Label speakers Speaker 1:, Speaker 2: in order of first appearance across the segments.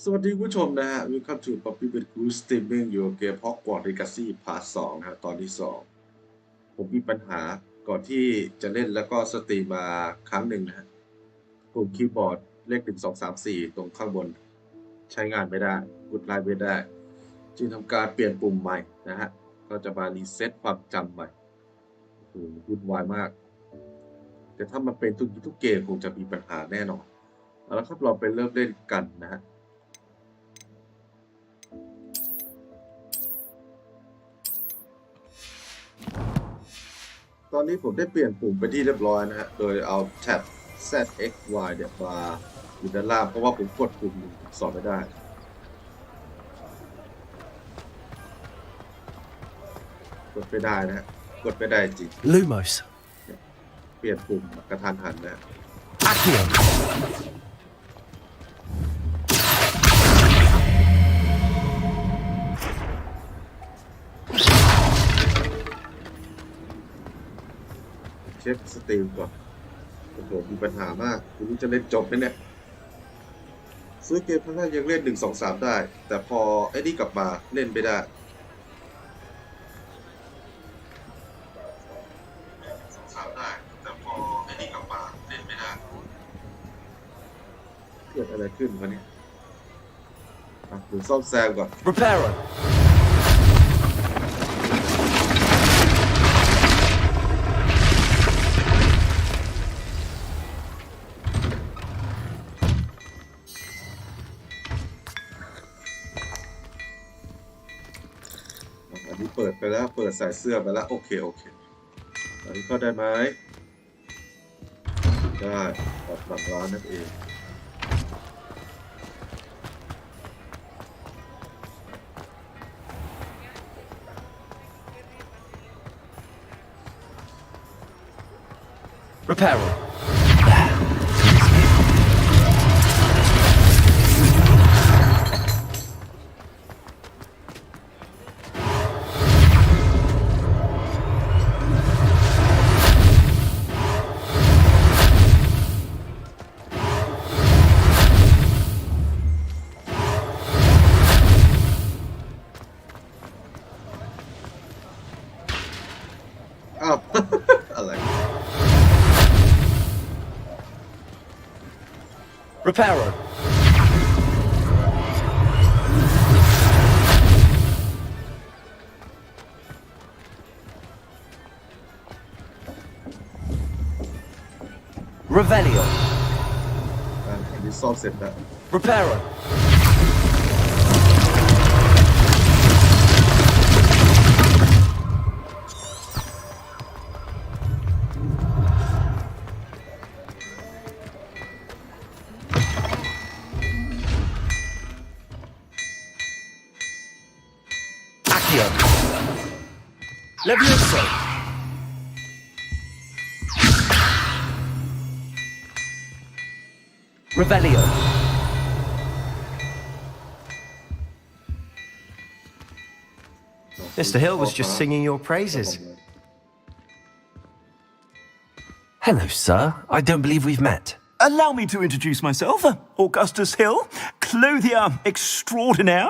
Speaker 1: สวัสดีผู้ชมนะฮะ Welcome to Poppy with Good Streaming Your Game Hogwarts Legacy Part 2นะฮะตอนที่ 2ผมมีปัญหาก่อนที่จะเล่นแล้วก็สตรีมมาครั้งหนึ่งนะฮะปุ่มคีย์บอร์ดเลข1 2 3 4ตรงข้างบนใช้งานไม่ได้กดไลน์ไม่ได้จึงทำการเปลี่ยนปุ่มใหม่นะฮะก็จะมารีเซ็ตความจำใหม่วุ่นวายมากแต่ถ้ามันเป็นทุกเกมคงจะมีปัญหาแน่นอนเอาละครับเราไปเริ่มเล่นกันนะฮะตอนนี้ผมได้เปลี่ยนปุ่มไปที่เรียบร้อยนะฮะโดยเอาแท็บ Z X Y เนี่ยมาอยู่ด้านล่างเพราะว่าผมกดปุ่ม1 2ไม่ได้กดไม่ได้นะฮะกดไม่ได้จริง
Speaker 2: Lumos
Speaker 1: เปลี่ยนปุ่มกระทันหันนะ
Speaker 2: Accio
Speaker 1: เช็คสตรีมก่อนโอ้โหมีปัญหามากคุณรู้จะเล่นจบไหมเนี่ยซื้อเกมครั้งแรกยังเล่น1 2 3ได้แต่พอไอ้นี่กลับมาเล่นไม่ได้ได้แต่พอไอ้นี่กลับมาเล่นไม่ได้เกิดอะไรขึ้นวะเนี่ยเดี๋ยวซ่อมแซมก่อน
Speaker 2: Reparo
Speaker 1: อันนี้เปิดไปแล้วเปิดใส่เสื้อไปแล้วโอเคอันนี้เข้าได้ไหมได้ออกหลังร้านนั่นเอง
Speaker 2: Reparo
Speaker 1: อ้าว อะไร
Speaker 2: Reparo Revelio
Speaker 1: อันนี้ซ่อมเสร็จแล้ว
Speaker 2: Reparo Accio Levioso Revelio Mr. Hill was just singing your praises. Hello, sir. I don't believe we've met.
Speaker 3: Allow me to introduce myself, Augustus Hill, clothier extraordinaire.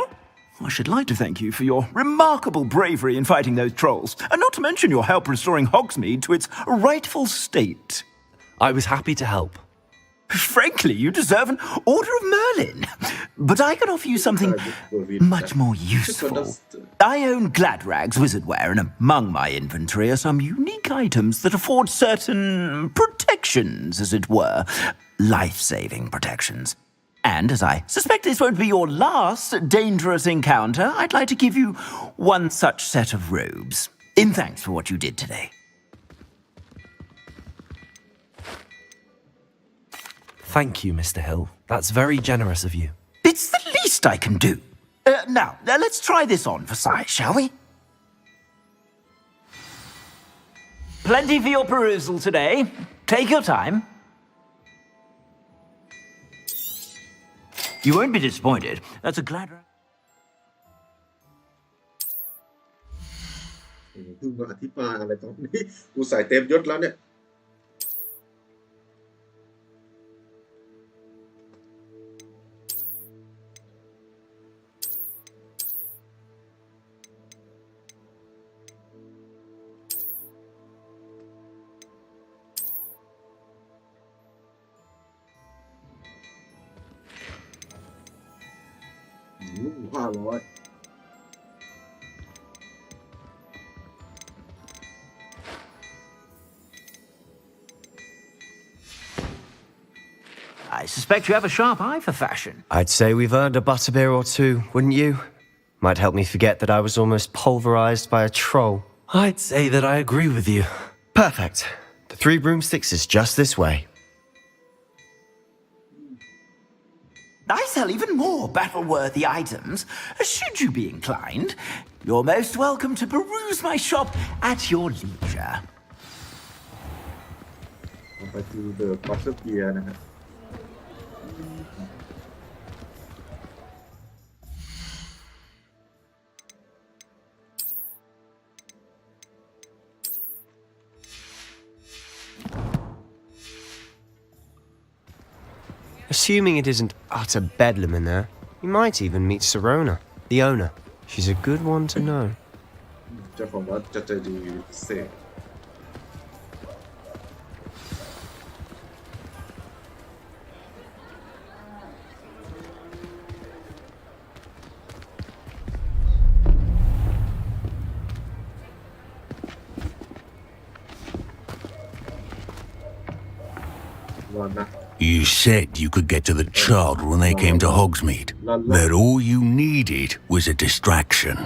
Speaker 3: I should like to thank you for your remarkable bravery in fighting those trolls, and not to mention your help restoring Hogsmeade to its rightful state.
Speaker 2: I was happy to help.
Speaker 3: Frankly, you deserve an Order of Merlin. But I can offer you something much more useful. I own Gladrag's wizardware, and among my inventory are some unique items that afford certain protections, as it were. Life-saving protections. And as I suspect this won't be your last dangerous encounter, I'd like to give you one such set of robes, in thanks for what you did today.
Speaker 2: Thank you, Mr. Hill. That's very generous of you.
Speaker 3: It's the least I can do. Now, let's try this on for size, shall we? Plenty for your perusal today. Take your time. You won't be disappointed. That's a glad...
Speaker 1: เพิ่งมาอธิบายอะไรตอนนี้กูใส่เต็มยศแล้วเนี่ย โ 500
Speaker 3: I suspect you have a sharp eye for fashion.
Speaker 4: I'd say we've earned a butterbeer or two, wouldn't you? Might help me forget that I was almost pulverized by a troll.
Speaker 2: I'd say that I agree with you.
Speaker 4: Perfect. The 3 broomsticks is just this way.
Speaker 3: I sell even more battle-worthy items. Should you be inclined, you're most welcome to peruse my shop at your leisure.
Speaker 1: ไปดูเดอะบัตเตอร์เบียร์นะฮะ
Speaker 4: Assuming it isn't utter bedlam in there, you might even meet Sirona, the owner. She's a good one to know.
Speaker 1: เจ้าของวัดจะใจดีพิเศษ วันนะ
Speaker 5: You said you could get to the child when they came to Hogsmeade. That all you needed was a distraction.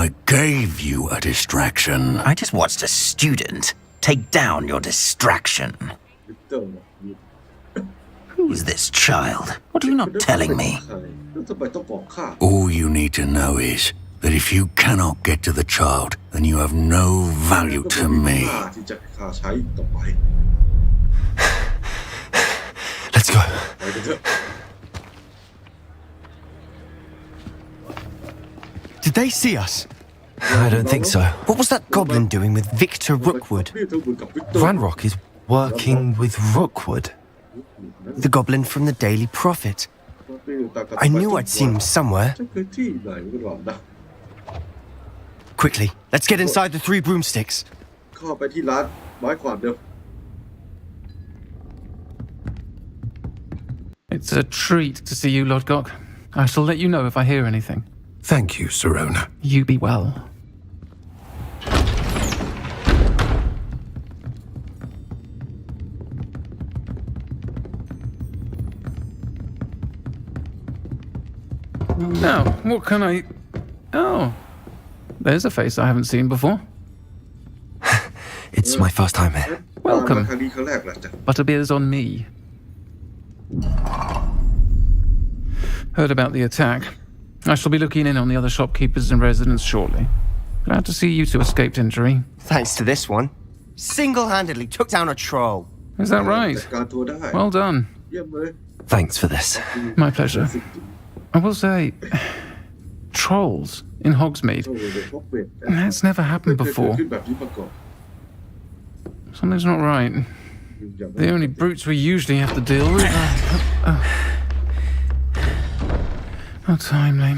Speaker 5: I gave you a distraction.
Speaker 3: I just watched a student take down your distraction.
Speaker 1: วิกเตอร์เนี่ย
Speaker 3: Who is this child? What are you not telling me?
Speaker 1: แล้วทำไมต้องบอกข้า
Speaker 5: All you need to know is that if you cannot get to the child, then you have no value to me.
Speaker 1: ข้าที่จะข้าใช้ต่อไป
Speaker 2: Let's go.
Speaker 1: ไปกันเถอะ
Speaker 4: Did they see us?
Speaker 2: I don't think so.
Speaker 4: What was that goblin doing with Victor Rookwood?
Speaker 1: นี่เธอเหมือนกับวิกเตอร์
Speaker 2: Ranrock is working with Rookwood.
Speaker 4: The goblin from the Daily Prophet. I knew I'd seen him somewhere.
Speaker 1: ฉันเคยที่ไหนกันหรอนะ
Speaker 4: Quickly, let's get inside the 3 broomsticks.
Speaker 1: เข้าไปที่ร้านไม้ขวานเดิม
Speaker 6: It's a treat to see you, Lodgok. I shall let you know if I hear anything.
Speaker 5: Thank you, Sirona.
Speaker 6: You be well. Now, what can I... Oh, there's a face I haven't seen before.
Speaker 2: It's my first time here.
Speaker 1: มา
Speaker 6: Welcome.
Speaker 1: ครั้งนี้ครั้งแรกแหละจ้ะ
Speaker 6: Butterbeer's on me. Heard about the attack. I shall be looking in on the other shopkeepers and residents shortly. Glad to see you two escaped injury.
Speaker 4: Thanks to this one. Single-handedly took down a troll.
Speaker 6: Is that right?
Speaker 1: จัดการตัวได้
Speaker 6: Well done.
Speaker 1: เยี่ยมเลย
Speaker 2: Thanks for this.
Speaker 6: My pleasure. I will say, trolls in Hogsmeade.
Speaker 1: โอ้โหเด็กพวกเป็ด
Speaker 6: That's never happened
Speaker 1: ไม่เคยเกิด
Speaker 6: before.
Speaker 1: ขึ้นแบบนี้มาก่อน
Speaker 6: Something's not right.
Speaker 1: อย่าง
Speaker 6: The only brutes we usually have to deal with are... How timely.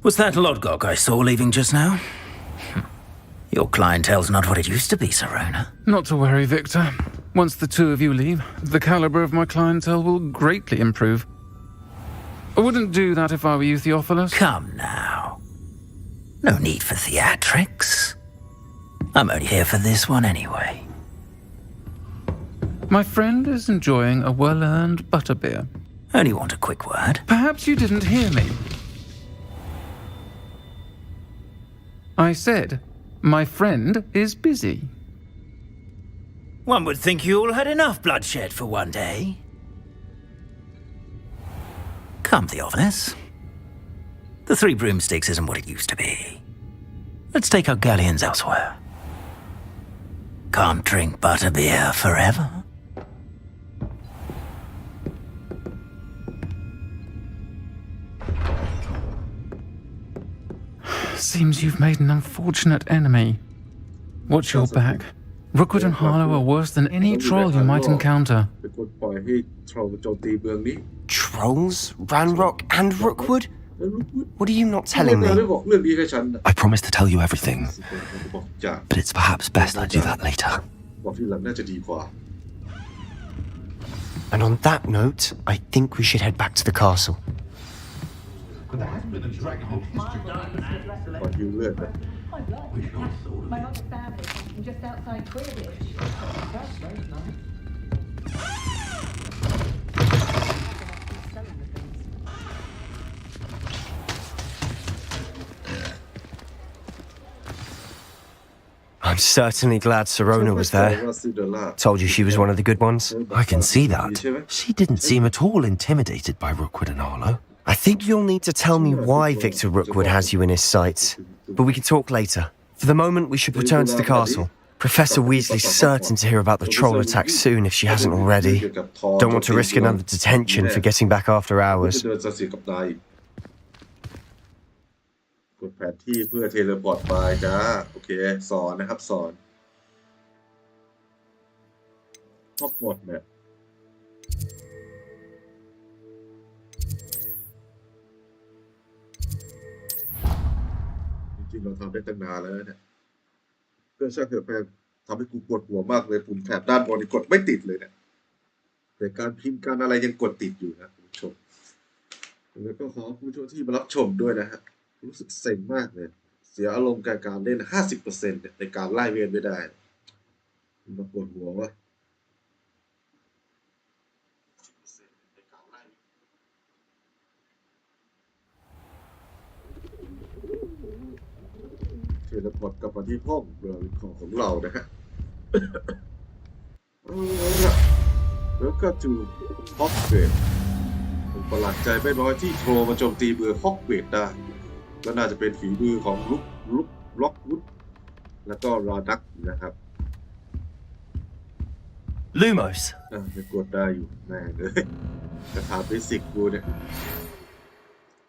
Speaker 3: Was that Lodgok I saw leaving just now? Your clientele's not what it used to be, Sirona.
Speaker 6: Not to worry, Victor. Once the two of you leave, the caliber of my clientele will greatly improve. I wouldn't do that if I were you, Theophilus.
Speaker 3: Come now. No need for theatrics. I'm only here for this one anyway.
Speaker 6: My friend is enjoying a well-earned butterbeer.
Speaker 3: Only want a quick word.
Speaker 6: Perhaps you didn't hear me. I said, my friend is busy.
Speaker 3: One would think you all had enough bloodshed for one day. Come, Theophilus. The 3 broomsticks isn't what it used to be. Let's take our galleons elsewhere. Can't drink butterbeer forever.
Speaker 6: Seems you've made an unfortunate enemy. Watch your back. Rookwood and Harlow are worse than any troll you might encounter.
Speaker 1: เป็นคนปล่อยให้โทรโจมตีเมืองนี้
Speaker 4: Trolls? Ranrock and Rookwood?
Speaker 1: แล้วลูกพูด
Speaker 4: What are you not telling
Speaker 1: ไม่
Speaker 4: me?
Speaker 1: ได้บอกเรื่องนี้ให้ฉันนะ
Speaker 2: I promise to tell you everything,
Speaker 1: บอกจาก
Speaker 2: but it's perhaps best I do that later.
Speaker 1: บอกทีหลังน่าจะดีกว่า
Speaker 4: And on that note, I think we should head back to the castle.
Speaker 1: ขอฮิวเลือดนะ
Speaker 7: My other family from just outside Quidditch. That's very nice.
Speaker 4: I'm certainly glad Serona was there. Told you she was one of the good ones.
Speaker 2: I can see that. She didn't seem at all intimidated by Rookwood and Arlo.
Speaker 4: I think you'll need to tell me why Victor Rookwood has you in his sights. But we can talk later. For the moment, we should return to the castle. Professor Weasley's certain to hear about the troll attack soon if she hasn't already. Don't want to risk another detention for getting back after hours.
Speaker 1: กดแผนที่เพื่อเทเลพอร์ตไปจ้าโอเคสอนนะครับสอนครบหมดเนี่ยจริงๆเราทำได้ตั้งนานแล้วเนี่ยก็ช่างเถอะแพงทำให้กูปวดหัวมากเลยปุ่มแถบด้านบนนี่กดไม่ติดเลยเนี่ยแต่การพิมพ์การอะไรยังกดติดอยู่นะคุณผู้ชมแล้วก็ขอผู้ชมที่มารับชมด้วยนะฮะรู้สึกเซ็งมากเลยเสียอารมณ์การเล่น 50% ในการไล่เวียนไม่ได้มาปวดหัววะเทเลพอร์ตกลับมาที่ห้องเรือของเรานะฮะแล้วก็จูฮอกเวดผมประหลาดใจไม่น้อยที่โทรมาโจมตีเบือฮอกเวดได้ก็น่าจะเป็นฝีมือของล็อกวุดแล้วก็รอดักนะครับ
Speaker 2: Lumos.
Speaker 1: จะกดได้อยู่แม่งเลยกระถาเบสิกกูเนี่ย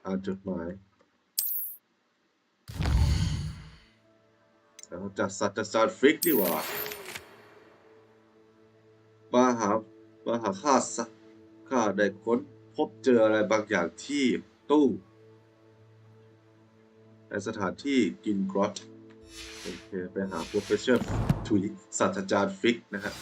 Speaker 1: อ่านจดหมายแล้วจัดสัตว์จารย์ฟิกดีกว่ามาหาข้าได้ค้นพบเจออะไรบางอย่างที่ตู้ในสถานที่กินกรอตโอเคไปหาโปรเฟสเซอร์ถุยศาสตราจารย์ฟิกนะฮะ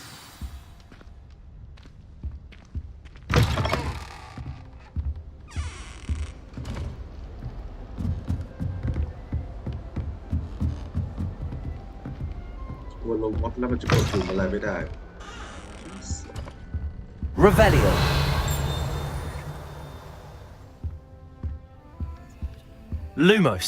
Speaker 1: กลัวลงมดแล้วมันจะกดปุ่มอะไรไม่ได้
Speaker 2: Revelio. Lumos.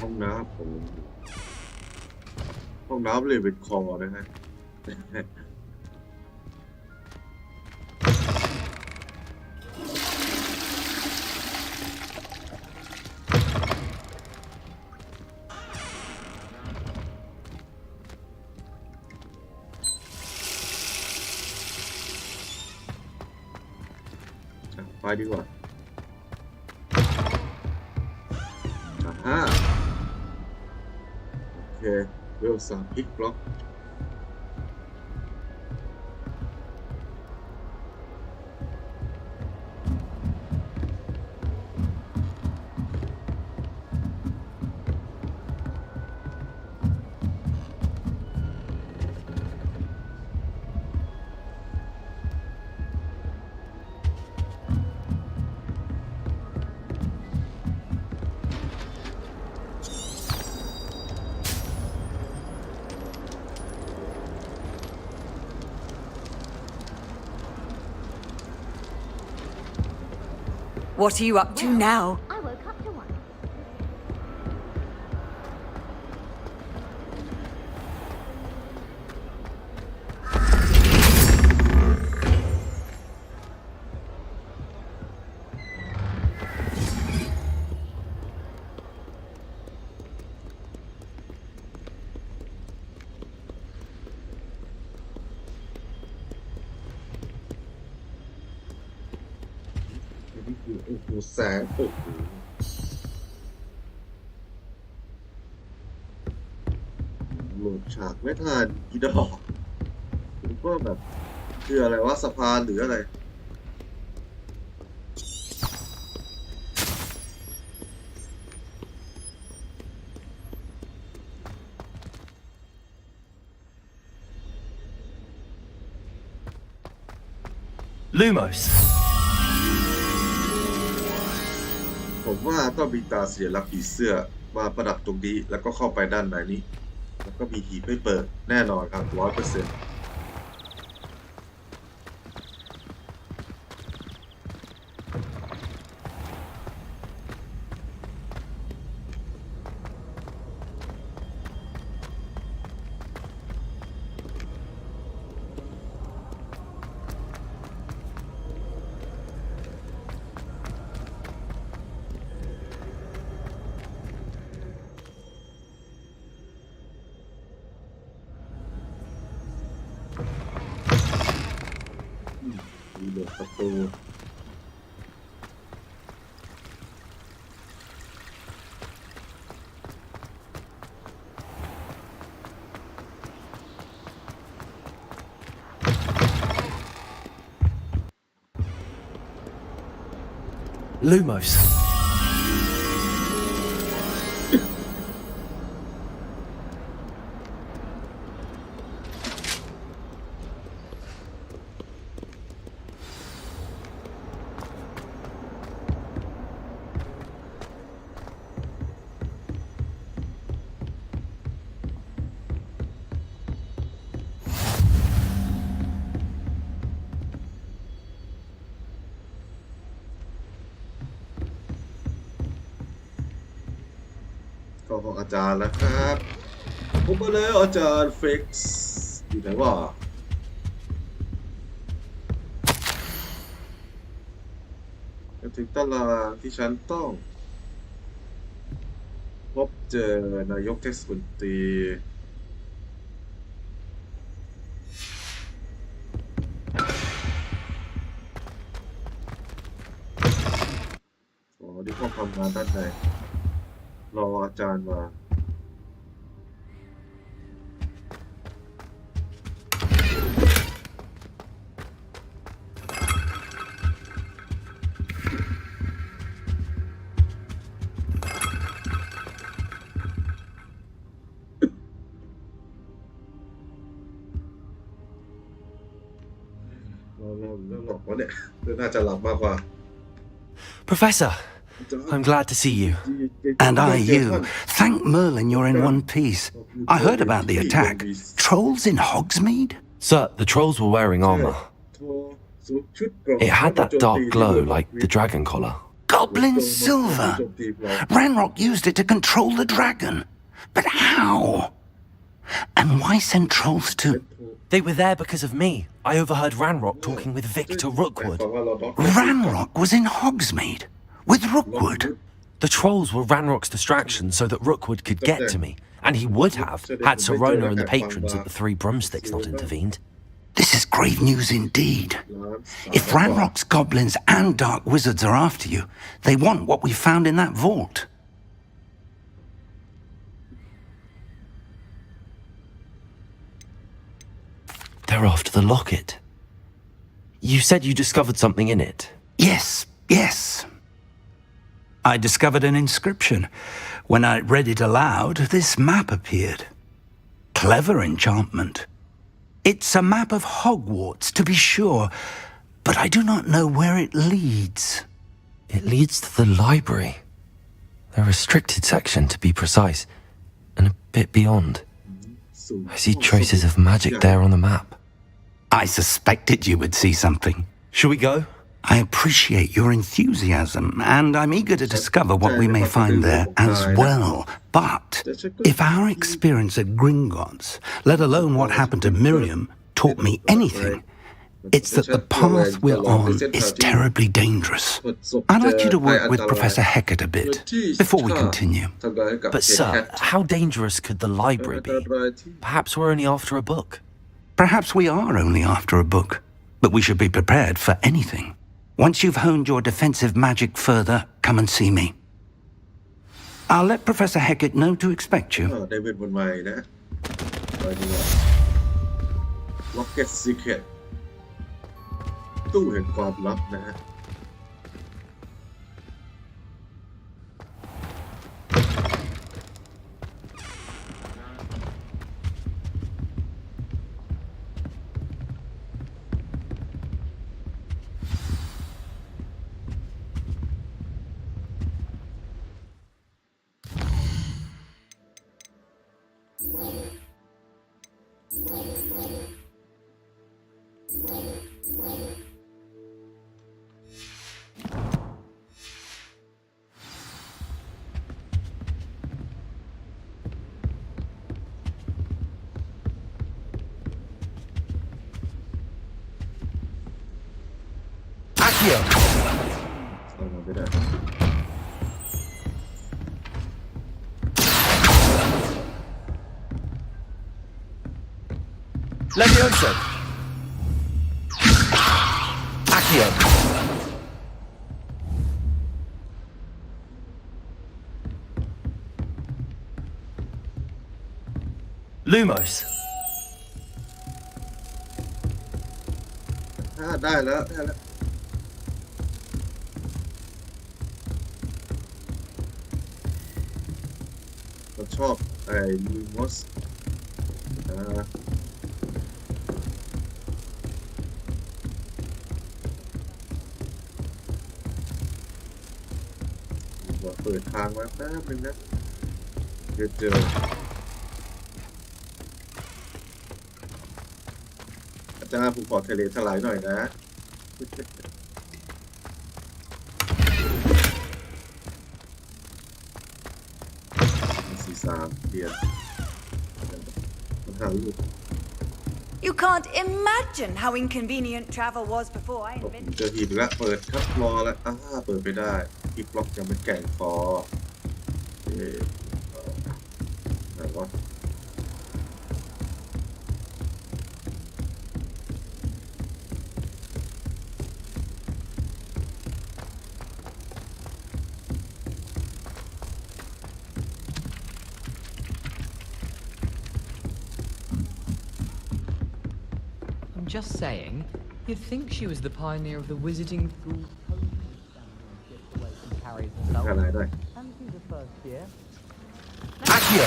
Speaker 1: ห้องน้ำเลยเป็นคอนะฮะไปดีกว่าโอเคเวล3พลิกบล็อก
Speaker 8: What are you up to now?
Speaker 7: I woke up to one.
Speaker 1: โอ้โหแสงโอ้โหโหลดฉากไม่ทันอีดอกผมก็แบบคืออะไรวะสะพานหรืออะไร
Speaker 4: Lumos.
Speaker 1: ผมว่าต้องมีตาสัญลักษณ์ผีเสื้อมาประดับตรงนี้แล้วก็เข้าไปด้านในนี้แล้วก็มีหีบให้เปิดแน่นอนครับ 100%มีเปิดประตู
Speaker 4: Lumos.
Speaker 1: ก็ของอาจารย์แล้วครับผมมาแล้วอาจารย์เฟกซ์อยู่ไหนวะจะถึงตารางที่ฉันต้องพบเจอนายกเทศมนตรีอ๋อที่ห้องทำงานด้านในรออาจารย์มาเราหลอกวะเนี่ยน่าจะหลับมากกว่า
Speaker 4: Professor, I'm glad to see you.
Speaker 3: And I you. Thank Merlin you're in one piece. I heard about the attack. Trolls in Hogsmeade?
Speaker 2: Sir, the trolls were wearing armor. It had that dark glow like the dragon collar.
Speaker 3: Goblin silver! Ranrock used it to control the dragon. But how? And why send trolls to...
Speaker 4: They were there because of me. I overheard Ranrock talking with Victor Rookwood.
Speaker 3: Ranrock was in Hogsmeade? With Rookwood?
Speaker 4: The trolls were Ranrock's distraction so that Rookwood could get to me, and he would have had Serona and the patrons at the Three Broomsticks not intervened.
Speaker 3: This is grave news indeed. If Ranrock's goblins and dark wizards are after you, they want what we found in that vault.
Speaker 2: They're after the locket.
Speaker 4: You said you discovered something in it.
Speaker 3: Yes. I discovered an inscription. When I read it aloud, this map appeared. Clever enchantment. It's a map of Hogwarts, to be sure, but I do not know where it leads.
Speaker 2: It leads to the library. The restricted section, to be precise, and a bit beyond. I see traces of magic there on the map.
Speaker 3: I suspected you would see something.
Speaker 4: Shall we go?
Speaker 3: I appreciate your enthusiasm, and I'm eager to discover what we may find there as well. But if our experience at Gringotts, let alone what happened to Miriam, taught me anything, it's that the path we're on is terribly dangerous. I'd like you to work with Professor Hecat a bit before we continue.
Speaker 4: But sir, how dangerous could the library be? Perhaps we're only after a book.
Speaker 3: Perhaps we are only after a book, but we should be prepared for anything. Once you've honed your defensive magic further, come and see me. I'll let Professor Hecat know to expect you.
Speaker 1: ได้เวทมนต์ใหม่นะไปดีกว่า Rocket Secret ตู้แห่งความลับนะฮะ
Speaker 3: Accio.
Speaker 1: เอามาไม่ได้
Speaker 3: Levioso. Accio. Lumos.
Speaker 1: ได้แล้วได้แล้วเราชอบไอ้ลูมอสเปิดทางมาแป๊บนึงนะเจออาจารย์ผมขอทะเลถลายหน่อยนะ43เดือนมันหาลูก
Speaker 8: You can't imagine how inconvenient travel was before I
Speaker 1: ผม
Speaker 8: invented
Speaker 1: เจอหีบแล้วเปิดครับรอแล้วเปิดไปได้หีบล็อกยังไม่แก่งพอไหนวะ
Speaker 9: I'm just saying, you'd think she was the pioneer of the wizarding school.
Speaker 1: Can I die?
Speaker 9: And she's the first year.
Speaker 3: Accio.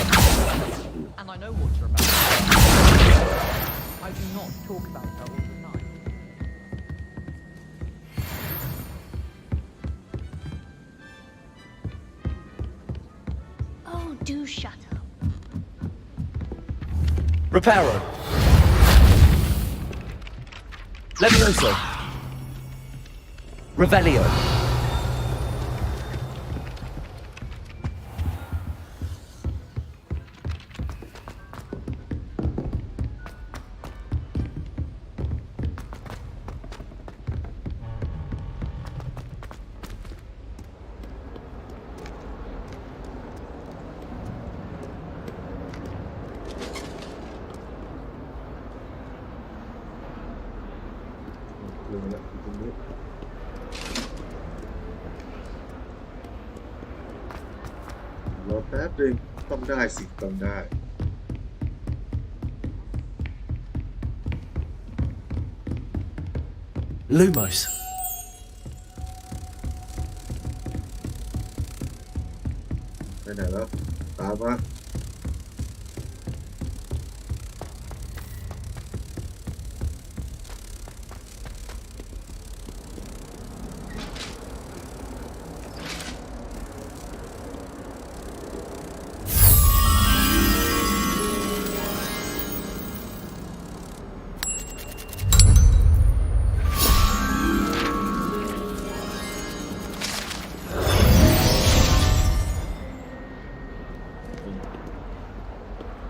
Speaker 9: And I know what you're about. I do not talk about her all the time.
Speaker 7: Oh, do shut up.
Speaker 3: Reparo. Levioso. Revelio.
Speaker 1: รอแป๊บนึงต้องได้สิต้องได้
Speaker 3: Lumos.
Speaker 1: ไปไหนแล้วตามมา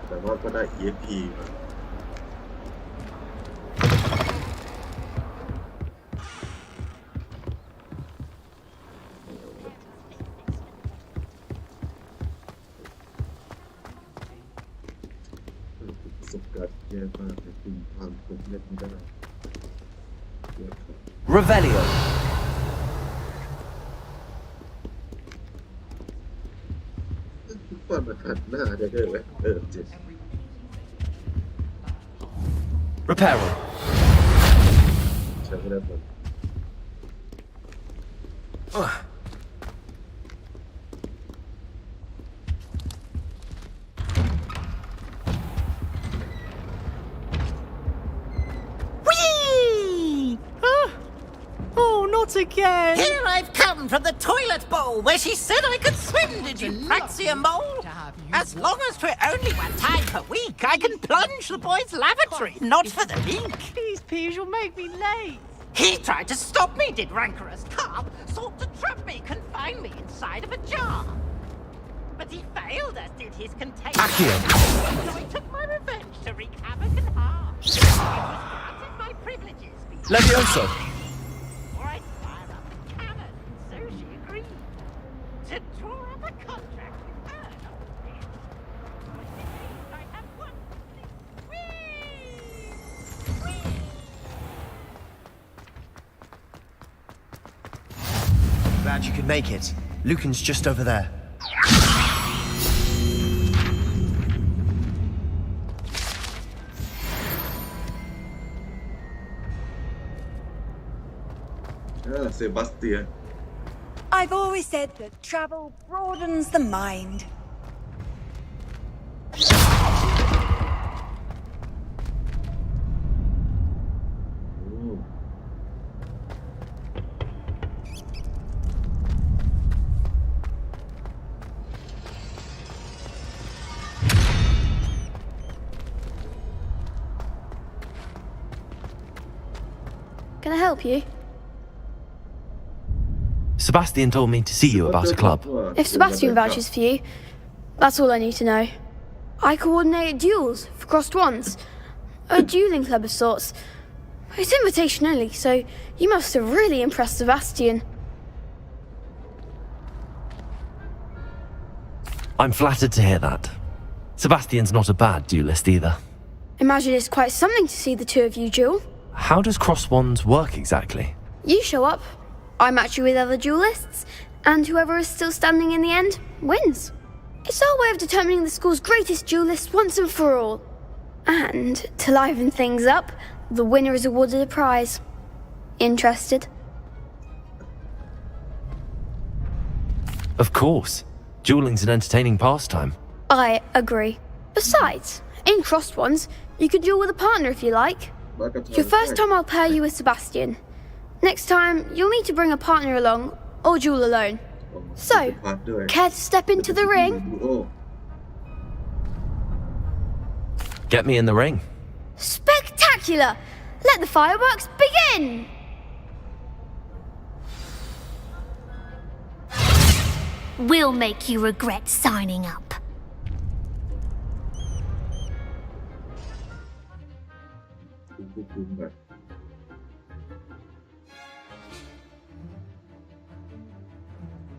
Speaker 1: แต่ว่าก็ได้ EFP มาประสบการณ์แย่มากเลยคุณทางผมเล่นไม่ได้เยอะครับ
Speaker 3: Revelio.
Speaker 1: ป้อนมาขัดหน้าได้ด้วยไหมเจ็บ
Speaker 3: Reparo.
Speaker 1: ใช้ไม่ได้ผม
Speaker 10: Whee! Oh, not again!
Speaker 11: Here I've come from the toilet bowl where she said I could swim, did you Praxia mole? As long as for only 1 time per week, I can plunge the boys' lavatory, not for the leak.
Speaker 10: These peas will make me late.
Speaker 11: He tried to stop me, did rancorous carp, sought to trap me, confine me inside of a jar. But he failed, as did his container.
Speaker 3: Accio.
Speaker 11: So I took my revenge to wreak havoc and harm. It was granted my privileges.
Speaker 3: Levioso.
Speaker 11: Alright, fine.
Speaker 4: Glad you could make it. Lucan's just over there.
Speaker 1: Sebastian.
Speaker 8: I've always said that travel broadens the mind.
Speaker 12: Can I help you?
Speaker 2: Sebastian told me to see you about a club.
Speaker 12: If Sebastian vouches for you, that's all I need to know. I coordinate duels for crossed wands. A dueling club of sorts. It's invitation only, so you must have really impressed Sebastian.
Speaker 2: I'm flattered to hear that. Sebastian's not a bad duelist either.
Speaker 12: Imagine it's quite something to see the two of you duel.
Speaker 2: How does cross wands work exactly?
Speaker 12: You show up, I match you with other duelists, and whoever is still standing in the end wins. It's our way of determining the school's greatest duelist once and for all. And to liven things up, the winner is awarded a prize. Interested?
Speaker 2: Of course. Dueling's an entertaining pastime.
Speaker 12: I agree. Besides, in crossed ones, you can duel with a partner if you like. Your first time I'll pair you with Sebastian. Next time, you'll need to bring a partner along, or duel alone. So, care to step into the ring?
Speaker 2: Get me in the ring.
Speaker 12: Spectacular! Let the fireworks begin!
Speaker 13: We'll make you regret signing up.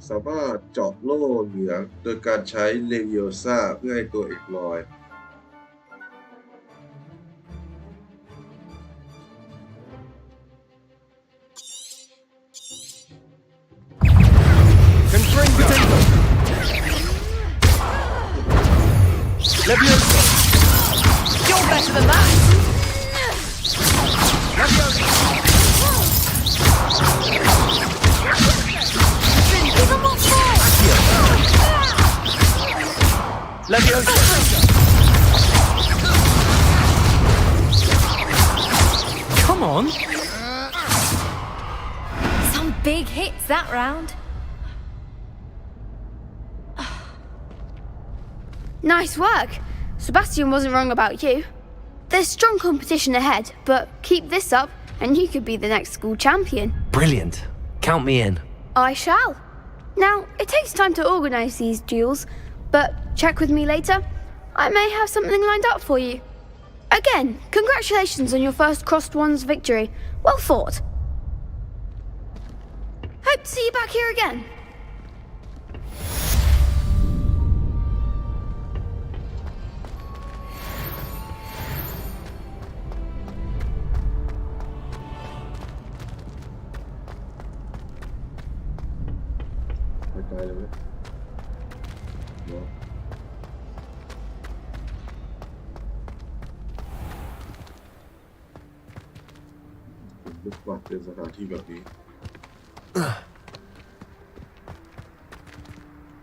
Speaker 1: สามารถเจาะโล่เหลืองโดยการใช้เลวิโอซ่าเพื่อให้ตัวเอกลอย
Speaker 4: Conferring potato. Leviosa.
Speaker 11: You're better than that.
Speaker 4: Leviosa.
Speaker 11: Even more force.
Speaker 4: Leviosa.
Speaker 10: Come on.
Speaker 13: Some big hits that round.
Speaker 12: Nice work. Sebastian wasn't wrong about you. There's strong competition ahead, but keep this up and you could be the next school champion.
Speaker 2: Brilliant. Count me in.
Speaker 12: I shall. Now, it takes time to organise these duels, but check with me later. I may have something lined up for you. Again, congratulations on your first crossed wands victory. Well fought. Hope to see you back here again.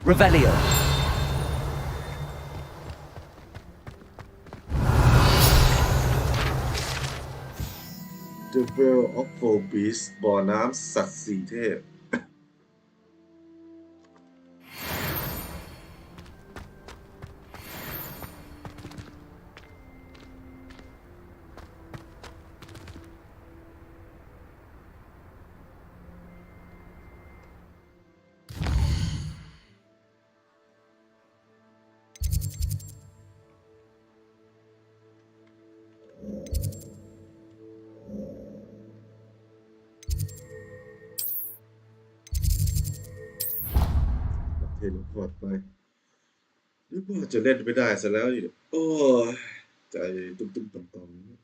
Speaker 2: Revelio.
Speaker 1: The Well of Four Beasts บ่อน้ำสัตว์สี่เทพเทเลพอร์ตไปนึกว่าจะเล่นไม่ได้ซะแล้วนี่โอ้ยใจตุ้มๆต่อมๆ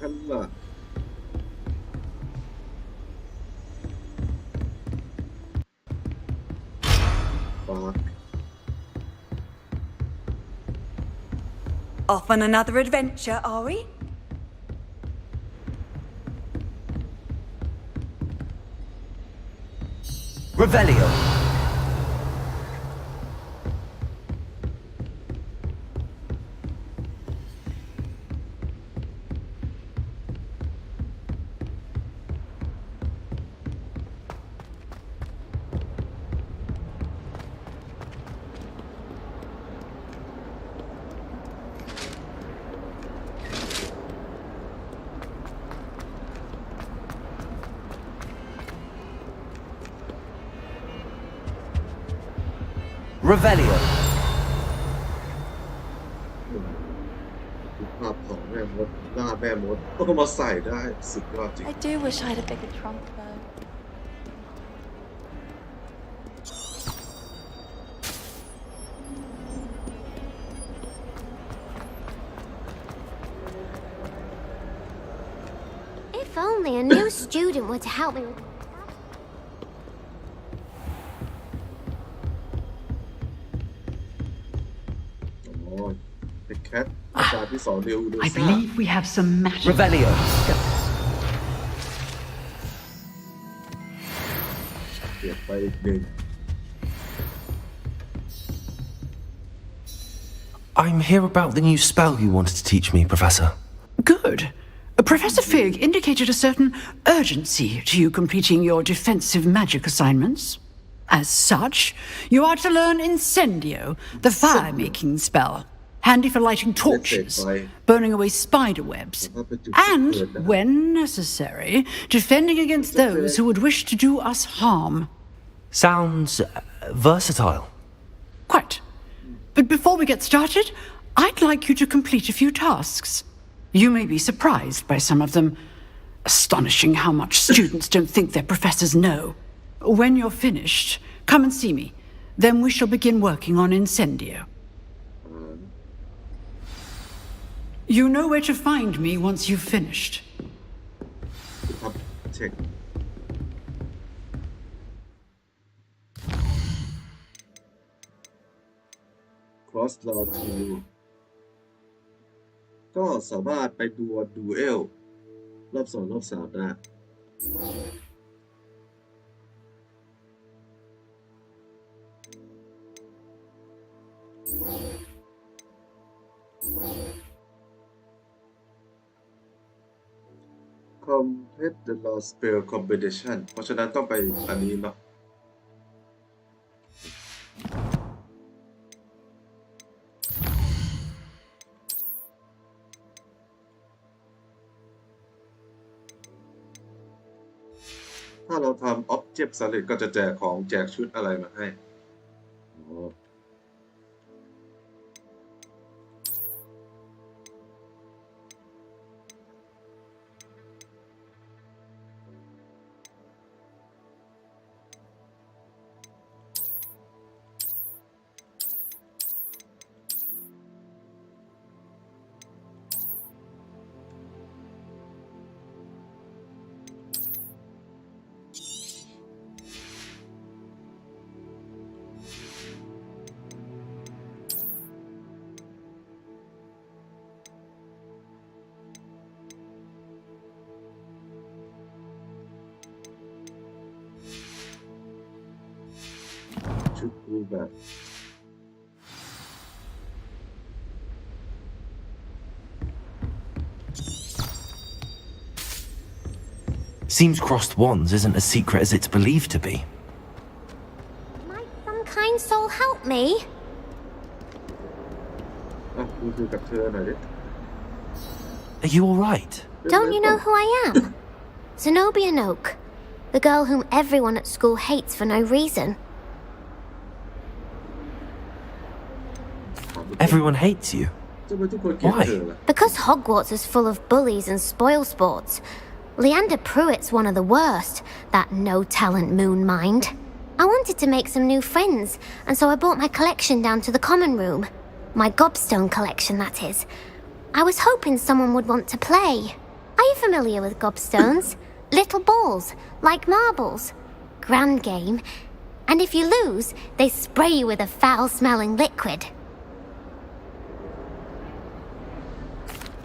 Speaker 1: ฉันล่ะ
Speaker 8: Off on another adventure, are we?
Speaker 3: Revelio. Revelio.
Speaker 1: ภาพของแม่มดหน้าแม่มดก็มาใส่ได้สุดยอดจริง
Speaker 14: I do wish I had a bigger trunk though.
Speaker 13: If only a new student were to help me.
Speaker 1: เป็นแคทอาจารย์ที่สอนเร็วดู
Speaker 7: I believe we have some magic.
Speaker 3: Revelio.
Speaker 7: Skills.
Speaker 1: เปลี่ยนไปอีกหนึ่ง
Speaker 2: I'm here about the new spell you wanted to teach me, Professor.
Speaker 7: Good. Professor Fig indicated a certain urgency to you completing your defensive magic assignments. As such, you are to learn Incendio, the fire-making spell, handy for lighting torches, burning away spider webs, and, when necessary, defending against those who would wish to do us harm.
Speaker 2: Sounds versatile.
Speaker 7: Quite. But before we get started, I'd like you to complete a few tasks. You may be surprised by some of them. Astonishing how much students don't think their professors know. When you're finished, come and see me. Then we shall begin working on Incendio. You know where to find me once you've finished.
Speaker 1: ครับเช็คcross law 2ก็สามารถไปดูเอลรอบ2รอบ3ได้ complete the law spell combination เพราะฉะนั้นต้องไปอันนี้เนาะถ้าเราทำ object สำเร็จก็จะแจกของแจกชุดอะไรมาให้ชุดรูปแบบ
Speaker 2: Seems crossed wands isn't as secret as it's believed to be.
Speaker 13: Might some kind soul help me?
Speaker 1: ดูกับเธอหน่อยดิ
Speaker 2: Are you alright?
Speaker 13: Don't you know who I am? Zenobia Noak, the girl whom everyone at school hates for no reason.
Speaker 2: Everyone hates you. Why?
Speaker 13: Because Hogwarts is full of bullies and spoilsports. Leander Pruitt's one of the worst, that no-talent moon mind. I wanted to make some new friends, and so I brought my collection down to the common room. My gobstone collection, that is. I was hoping someone would want to play. Are you familiar with gobstones? Little balls, like marbles. Grand game. And if you lose, they spray you with a foul-smelling liquid.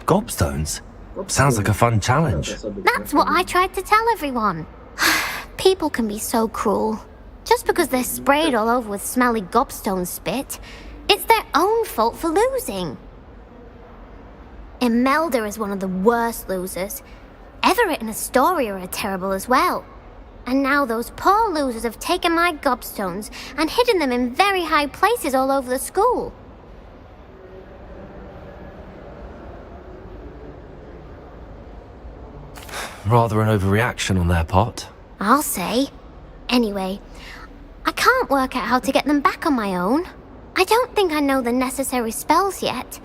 Speaker 2: Gobstones? Sounds like a fun challenge.
Speaker 13: That's what I tried to tell everyone. People can be so cruel. Just because they're sprayed all over with smelly gobstone spit, it's their own fault for losing. Imelda is one of the worst losers. Everett and Astoria are terrible as well. And now those poor losers have taken my gobstones and hidden them in very high places all over the school.
Speaker 2: Rather an overreaction on their part.
Speaker 13: I'll say. Anyway, I can't work out how to get them back on my own. I don't think I know the necessary spells yet.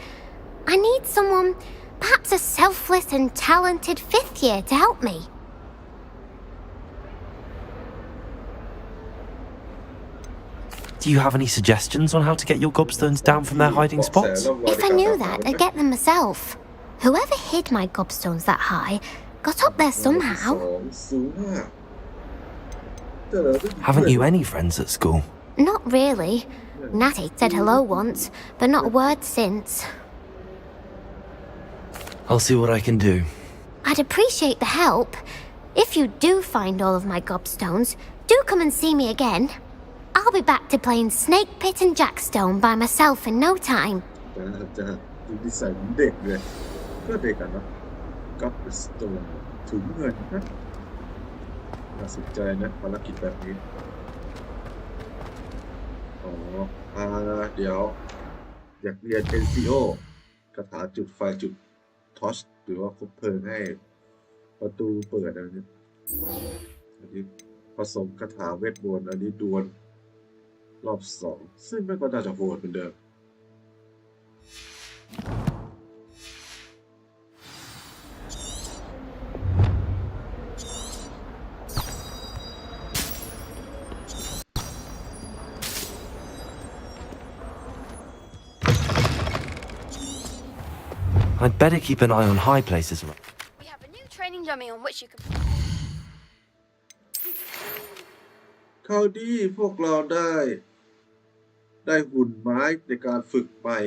Speaker 13: I need someone, perhaps a selfless and talented fifth year to help me.
Speaker 2: Do you have any suggestions on how to get your gobstones down from their hiding spots?
Speaker 13: If I knew that, I'd get them myself. Whoever hid my gobstones that high got up there somehow.
Speaker 2: Haven't you any friends at school?
Speaker 13: Not really. Natty said hello once, but not a word since.
Speaker 2: I'll see what I can do.
Speaker 13: I'd appreciate the help. If you do find all of my gobstones, do come and see me again. I'll be back to playing Snake Pit and Jackstone by myself in no time.
Speaker 1: จะดูนิสัยเหมือนเด็กเลยก็เด็กอะนะกับสโตนถุงเงินนะน่าสนใจนะภารกิจแบบนี้อ๋อเดี๋ยวอยากเรียน NCO คาถาจุดไฟจุดทอชหรือว่าคบเพลิงให้ประตูเปิดอะไรเนี่ยอันนี้ผสมคาถาเวทมนต์อันนี้ดวลรอบ2ซึ่งไม่ก็น่าจะโหดเหมือนเดิม
Speaker 2: I'd better keep an eye on high places.
Speaker 12: We have a new training dummy on which you can...
Speaker 1: คราวนี้พวกเราได้หุ่นไม้ในการฝึกใหม่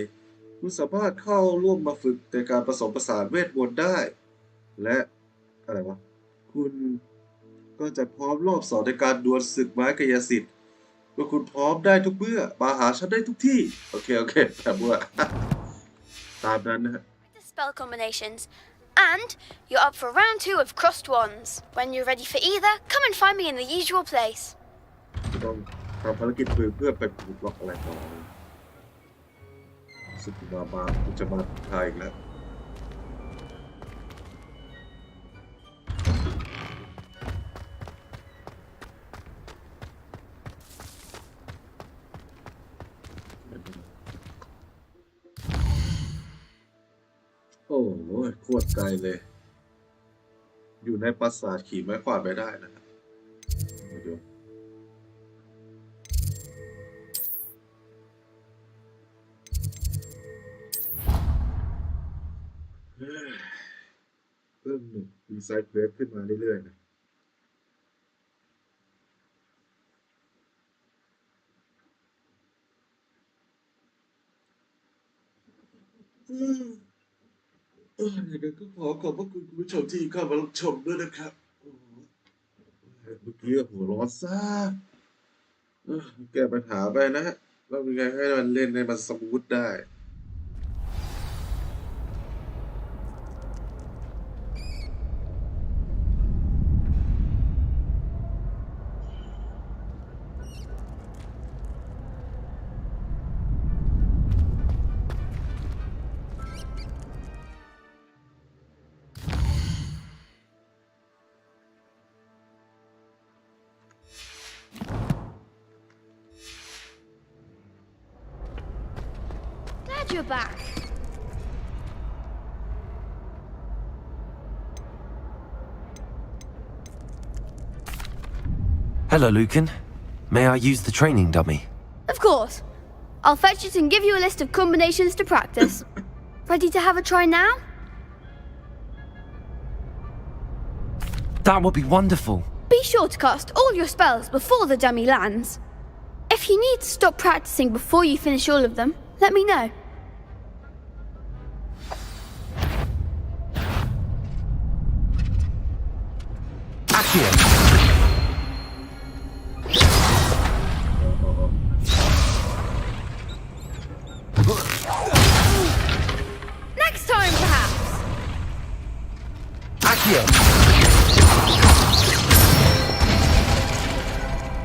Speaker 1: คุณสามารถเข้าร่วมมาฝึกในการผสมผสานเวทมนต์ได้และอะไรวะคุณก็จะพร้อมรอบ2ในการดวลศึกไม้กายสิทธิ์เมื่อคุณพร้อมได้ทุกเมื่อมาหาฉันได้ทุกที่โอเคแต่ว่าตามนั้นนะฮะ
Speaker 12: spell combinations. And you're up for round 2 of Crossed Wands. When you're ready for either, come and find me in the usual place.
Speaker 1: ต้องทำภารกิจเพื่อไปปลุกล็อกอะไรต่อสุดมาคุณจะมาทายอีกแล้วโอ้โหโคตรไกลเลยอยู่ในปราสาทขี่ไม้กวาดไปได้นะครับเดี๋ยวเพิ่มหนึ่งดีไซน์เควสขึ้นมาเรื่อยๆนะอย่างนั้นก็ขอบพระคุณคุณผู้ชมที่เข้ามารับชมด้วยนะครับเมื่อกี้หัวร้อนซ่าแก้ปัญหาไปนะฮะเราเป็นไงให้มันเล่นในมันสมูทได้
Speaker 12: You're back.
Speaker 2: Hello, Lucan. May I use the training dummy?
Speaker 12: Of course. I'll fetch it and give you a list of combinations to practice. Ready to have a try now?
Speaker 2: That would be wonderful.
Speaker 12: Be sure to cast all your spells before the dummy lands. If you need to stop practicing before you finish all of them, let me know.
Speaker 2: Accio.
Speaker 12: Next time, perhaps.
Speaker 2: Accio.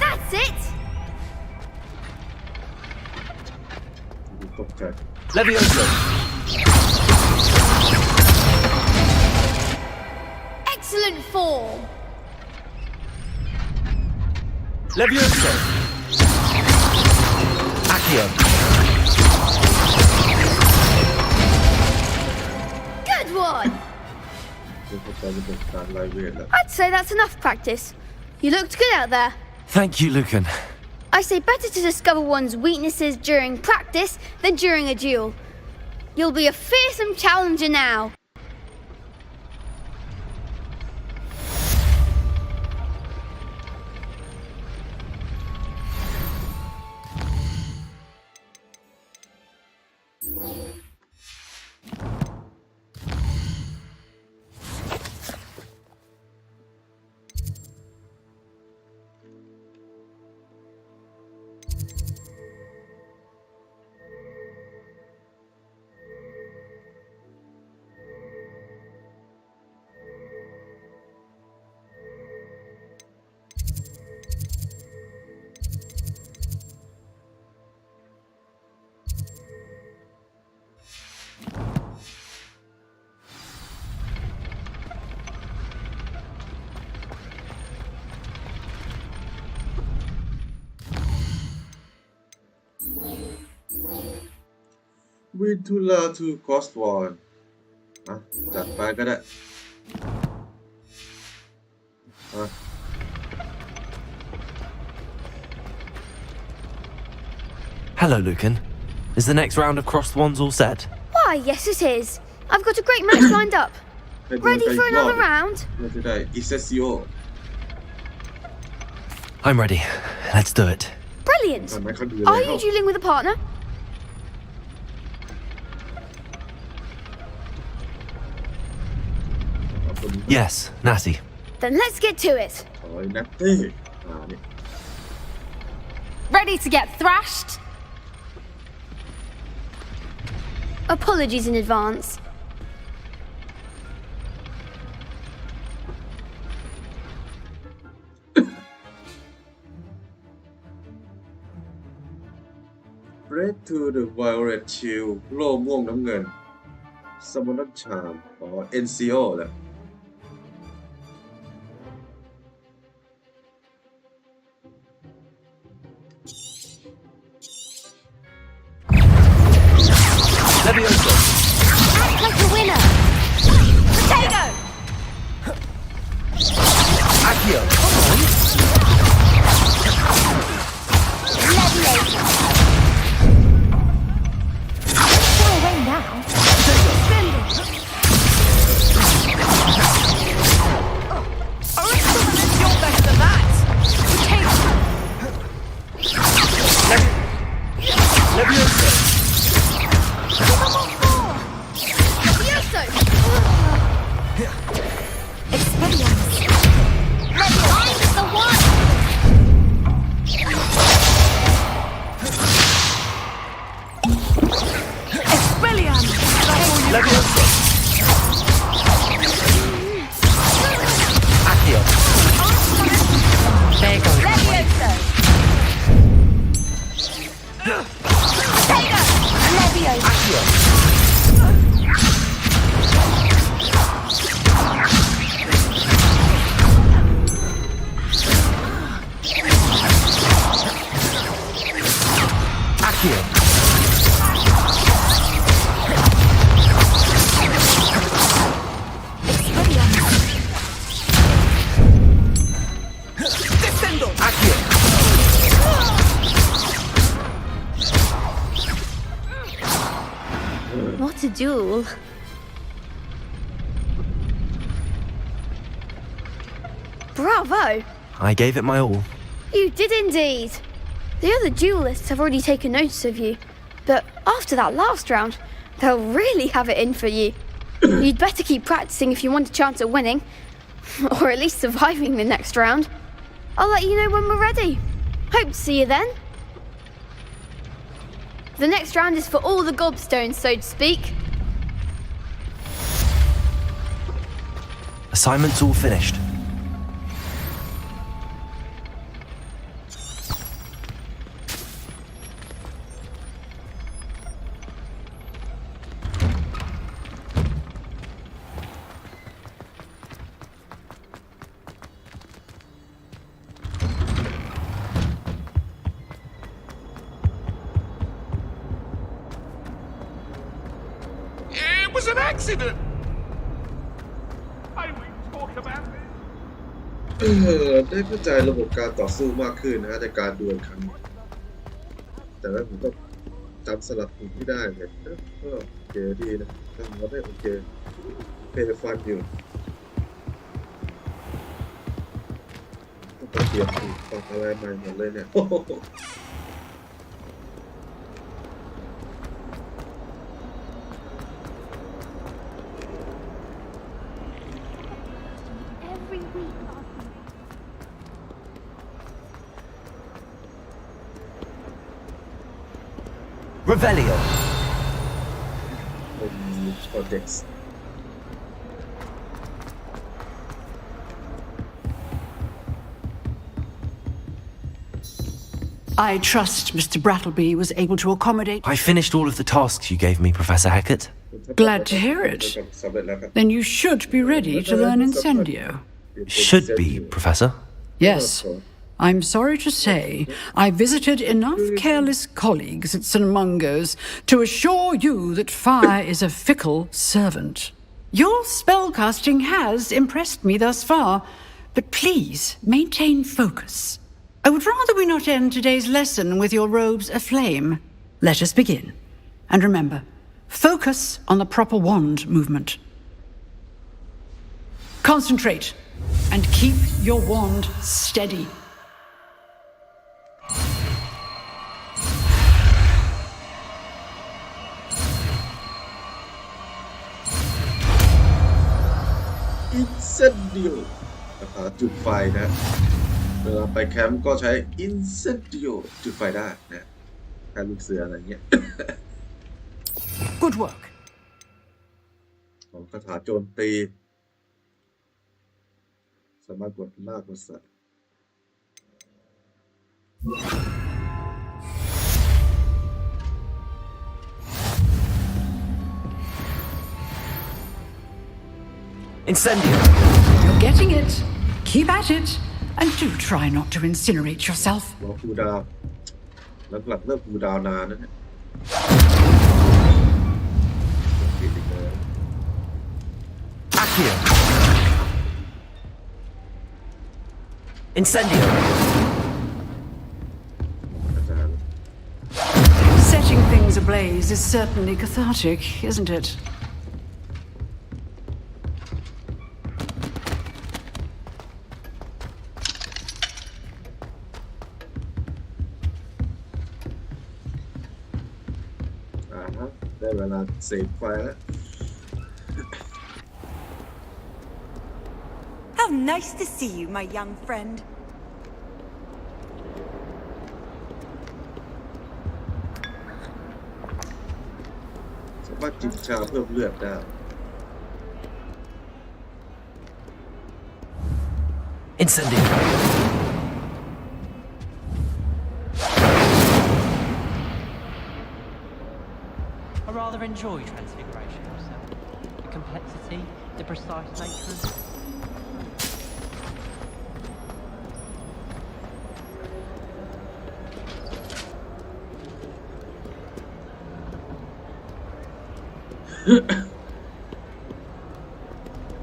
Speaker 12: That's it.
Speaker 1: ตกใจ
Speaker 2: Levioso.
Speaker 12: Excellent form.
Speaker 2: Levioso. Accio.
Speaker 12: Good one.
Speaker 1: เข้าใจเป็นการไล่เวทแล้ว
Speaker 12: I'd say that's enough practice. You looked good out there.
Speaker 2: Thank you, Lucan.
Speaker 12: I say better to discover one's weaknesses during practice than during a duel. You'll be a fearsome challenger now.
Speaker 1: Vintula to Cost One อ่ะจัดไปก็ได้อ่ะ
Speaker 2: Hello, Lucan. Is the next round of crossed wands all set?
Speaker 12: Why, yes it is. I've got a great match lined up. Ready for another round?
Speaker 1: เราจะได้ Isesio
Speaker 2: I'm ready. Let's do it.
Speaker 12: Brilliant.
Speaker 1: ทำไมเขาดู
Speaker 12: Are you dueling with a partner?
Speaker 2: Yes, Natty.
Speaker 12: Then let's get to it.
Speaker 1: โอ้ยนัตตี้นี่
Speaker 12: Ready to get thrashed? Apologies in advance.
Speaker 1: Red to the Violet Shield โล่ม่วงน้ำเงิน Summoner Charm อ๋อ NCO แหละ
Speaker 2: Levioso.
Speaker 12: Act like a winner. Potato.
Speaker 2: Accio. Come on.
Speaker 12: Levioso. Go away now.
Speaker 11: You're better than that.
Speaker 2: Levioso.
Speaker 12: Levioso. Expelliarmus. Levioso. The one.
Speaker 11: Expelliarmus.
Speaker 2: Levioso. Accio.
Speaker 10: There goes my way.
Speaker 12: Levioso. Potato. Levioso.
Speaker 2: Accio. Accio.
Speaker 11: Descendo.
Speaker 2: Accio.
Speaker 12: What a duel. Bravo!
Speaker 4: I gave it my all.
Speaker 12: You did indeed. The other duelists have already taken notice of you, but after that last round, they'll really have it in for you. You'd better keep practicing if you want a chance at winning, or at least surviving the next round. I'll let you know when we're ready. Hope to see you then. The next round is for all the gobstones, so to speak.
Speaker 2: Assignment's all finished.
Speaker 15: It was an accident. I will talk about it.
Speaker 1: ได้เข้าใจระบบการต่อสู้มากขึ้นนะในการดวลครั้งนี้แต่ว่าผมก็จำสลับกลุ่มที่ได้เนี่ยก็โอเคดีนะทำมาได้โอเคเพย์ฟันอยู่ต้องเปลี่ยนฟังอะไรใหม่หมดเลยเนี่ย
Speaker 2: Revelio.
Speaker 1: Projects.
Speaker 7: I trust Mr. Brattleby was able to accommodate.
Speaker 2: I finished all of the tasks you gave me, Professor Hackett.
Speaker 7: Glad to hear it. Then you should be ready to learn Incendio.
Speaker 2: Should be, Professor.
Speaker 7: Yes. I'm sorry to say, I visited enough careless colleagues at St. Mungo's to assure you that fire is a fickle servant. Your spellcasting has impressed me thus far, but please maintain focus. I would rather we not end today's lesson with your robes aflame. Let us begin. And remember, focus on the proper wand movement. Concentrate and keep your wand steady.
Speaker 1: Incendio จุดไฟนะเวลาไปแคมป์ก็ใช้ Incendio จุดไฟได้นะแค่ลูกเสืออะไรเงี้ย
Speaker 7: Good work
Speaker 1: ของคาถาโจมตีสามารถกดลากกดสัตว์
Speaker 2: Incendio.
Speaker 7: You're getting it. Keep at it. And do try not to incinerate yourself.
Speaker 1: รอคูลดาวน์หลักๆเลิกคูลดาวน์นานนะเนี่ย
Speaker 2: Accio. Incendio.
Speaker 7: Setting things ablaze is certainly cathartic, isn't it?
Speaker 8: How nice to see you, my young friend.
Speaker 1: สามารถจิบชาเพิ่มเลือดได้
Speaker 2: Incendio.
Speaker 9: I rather enjoy transfiguration myself. The complexity, the precise nature of it.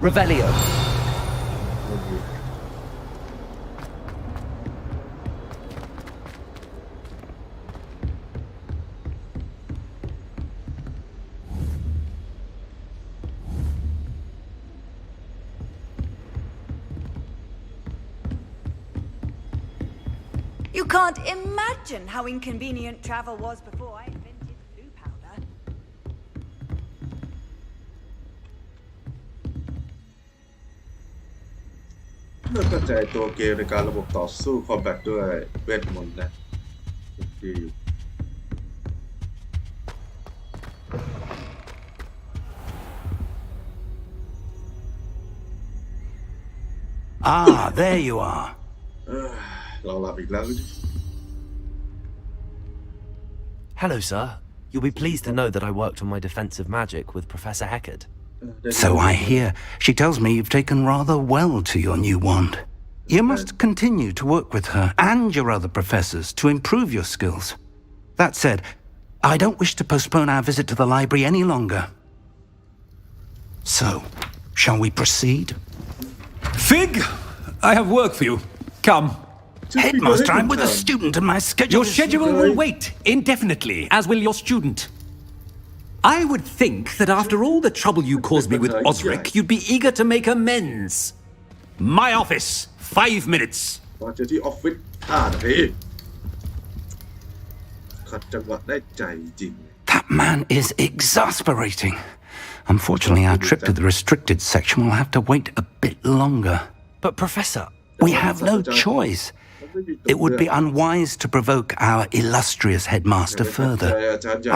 Speaker 2: Revelio.
Speaker 8: You can't imagine how inconvenient travel was before I invented blue powder.
Speaker 1: เมื่อเข้าใจตัวเกมในการระบบต่อสู้คอมแบทด้วยเวทมนต์นะดี
Speaker 3: Ah, there you are.
Speaker 1: เราหลับอีกแล้ว
Speaker 2: Hello, sir. You'll be pleased to know that I worked on my defensive magic with Professor Heckard.
Speaker 3: So I hear. She tells me you've taken rather well to your new wand. You must continue to work with her and your other professors to improve your skills. That said, I don't wish to postpone our visit to the library any longer. So, shall we proceed?
Speaker 10: Fig, I have work for you. Come.
Speaker 3: Headmaster, I'm with a student and my schedule
Speaker 10: Your schedule will wait indefinitely, as will your student. I would think that after all the trouble you caused me with Osric, you'd be eager to make amends. My office, 5 minutes.
Speaker 1: มาเจอที่ออฟฟิศ5 นาทีขัดจังหวะได้ใจจริง
Speaker 3: That man is exasperating. Unfortunately, our trip to the restricted section will have to wait a bit longer.
Speaker 2: But, Professor...
Speaker 3: We have no choice. It would be unwise to provoke our illustrious headmaster further.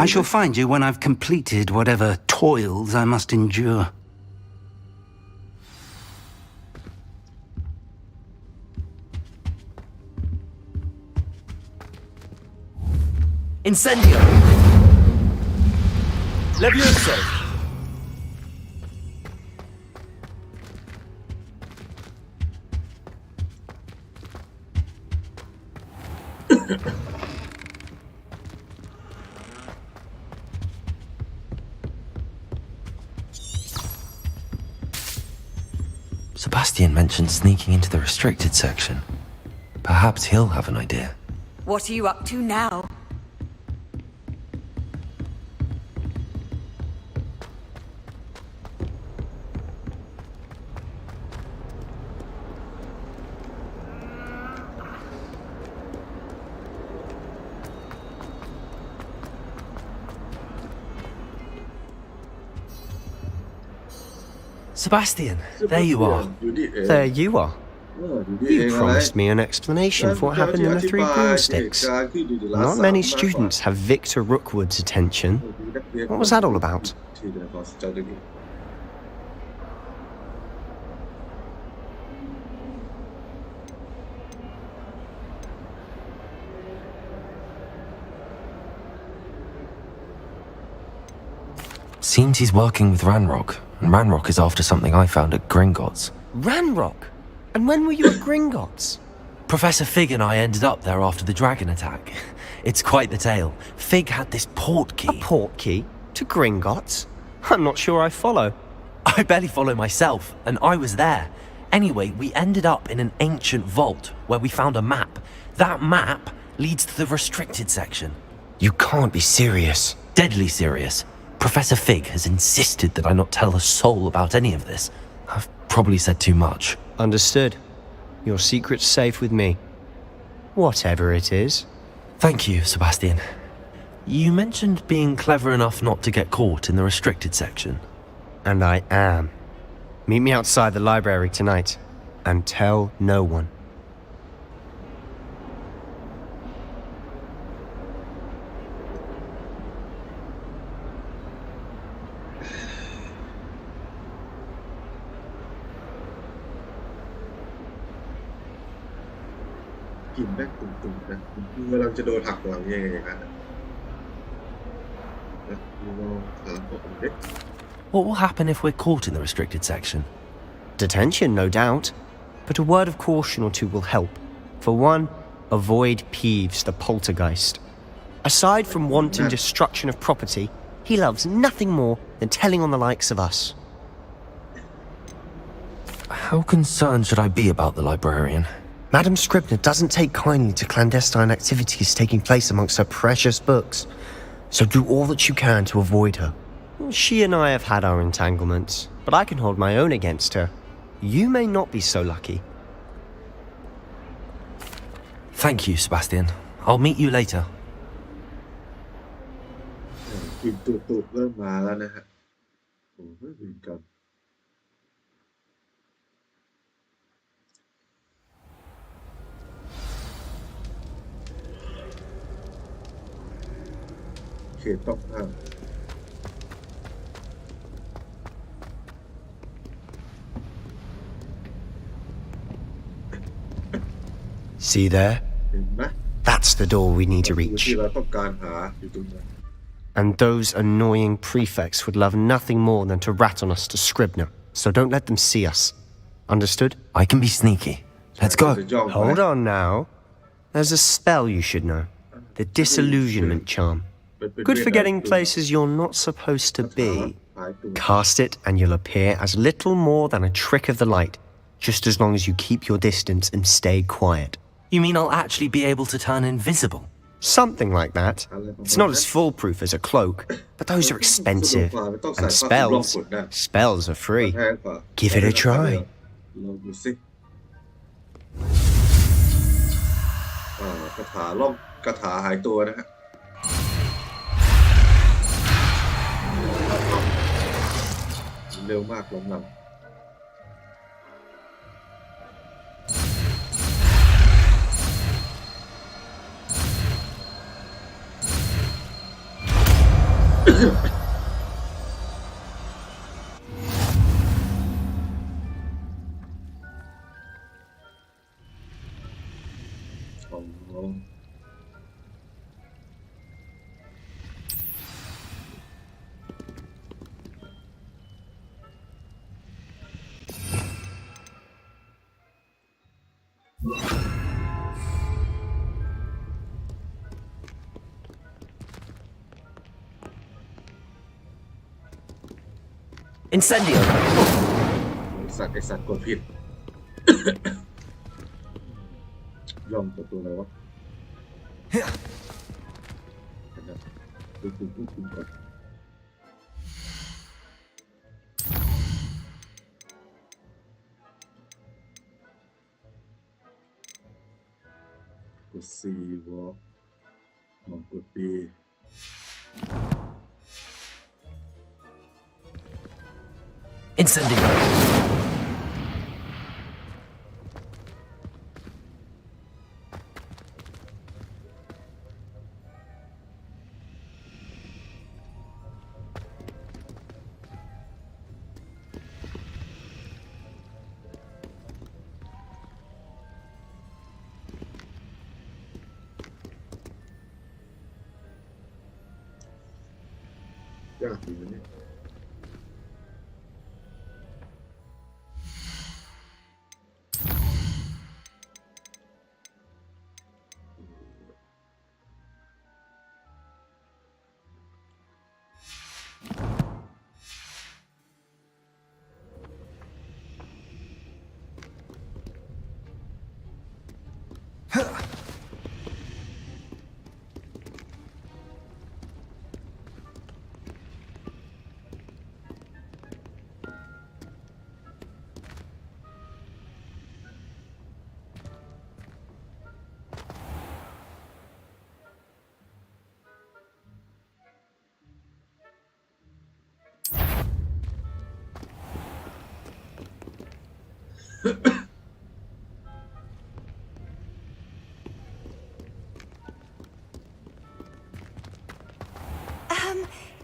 Speaker 3: I shall find you when I've completed whatever toils I must endure.
Speaker 2: Incendio! Levioso! Sebastian mentioned sneaking into the restricted section. Perhaps he'll have an idea.
Speaker 8: What are you up to now?
Speaker 2: Sebastian, there you are.
Speaker 4: There you are. You promised me an explanation for what happened in the 3 broomsticks. Not many students have Victor Rookwood's attention. What was that all about?
Speaker 2: Seems he's working with Ranrock, and Ranrock is after something I found at Gringotts.
Speaker 4: Ranrock? And when were you at Gringotts?
Speaker 2: Professor Fig and I ended up there after the dragon attack. It's quite the tale. Fig had this port key.
Speaker 4: A port key? To Gringotts? I'm not sure I follow.
Speaker 2: I barely follow myself, and I was there. Anyway, we ended up in an ancient vault where we found a map. That map leads to the restricted section.
Speaker 4: You can't be serious.
Speaker 2: Deadly serious. Professor Fig has insisted that I not tell a soul about any of this. I've probably said too much.
Speaker 4: Understood. Your secret's safe with me. Whatever it is.
Speaker 2: Thank you, Sebastian. You mentioned being clever enough not to get caught in the restricted section.
Speaker 4: And I am. Meet me outside the library tonight. And tell no one.
Speaker 2: What will happen if we're caught in the restricted section?
Speaker 4: Detention, no doubt. But a word of caution or two will help. For one, avoid Peeves, the poltergeist. Aside from wanton destruction of property, he loves nothing more than telling on the likes of us.
Speaker 2: How concerned should I be about the librarian?
Speaker 4: Madam Scribner doesn't take kindly to clandestine activities taking place amongst her precious books. So do all that you can to avoid her. She and I have had our entanglements, but I can hold my own against her. You may not be so lucky.
Speaker 2: Thank you, Sebastian. I'll meet you later.
Speaker 1: กลิ่นตุเริ่มมาแล้วนะฮะโอ้ยวินกันเขตต้องห้าม
Speaker 4: See there?
Speaker 1: เห็นไหม
Speaker 4: That's the door we need to
Speaker 1: ที่
Speaker 4: reach.
Speaker 1: เราต้องการหาอยู่ตรงนั้น
Speaker 4: And those annoying prefects would love nothing more than to rat on us to Scribner, so don't let them see us. Understood?
Speaker 2: I can be sneaky. Let's go.
Speaker 4: Hold on now. There's a spell you should know. The disillusionment charm. Good for getting places you're not supposed to be. Cast it and you'll appear as little more than a trick of the light, just as long as you keep your distance and stay quiet.
Speaker 2: You mean I'll actually be able to turn invisible?
Speaker 4: Something like that. It's not as foolproof as a cloak, but those are expensive. And spells are free. Give it a try.
Speaker 1: ลองดูสิคาถาล่มคาถาหายตัวนะฮะเร็วมากล้มลำ
Speaker 2: Incendio!
Speaker 1: ไอสัตว์กดผิด ย่อมตัวอะไรวะดูก่อนกด C วอล์กลองกด B
Speaker 2: Incendio!
Speaker 1: Yeah, even it.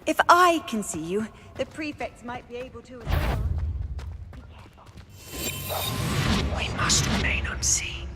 Speaker 8: If I can see you, the prefects might be able to as well. Be careful.
Speaker 4: We must remain unseen.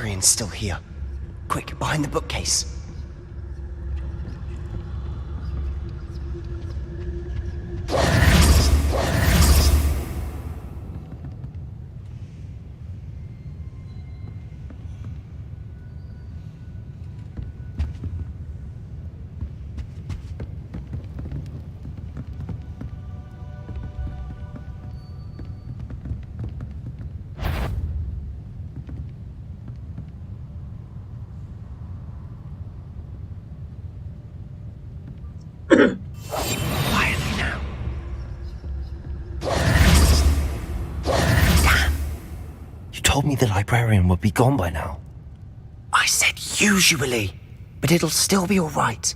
Speaker 4: librarian's still here. Quick, behind the bookcase. Quietly now. Damn.
Speaker 2: You told me the librarian would be gone by now.
Speaker 4: I said usually, but it'll still be all right.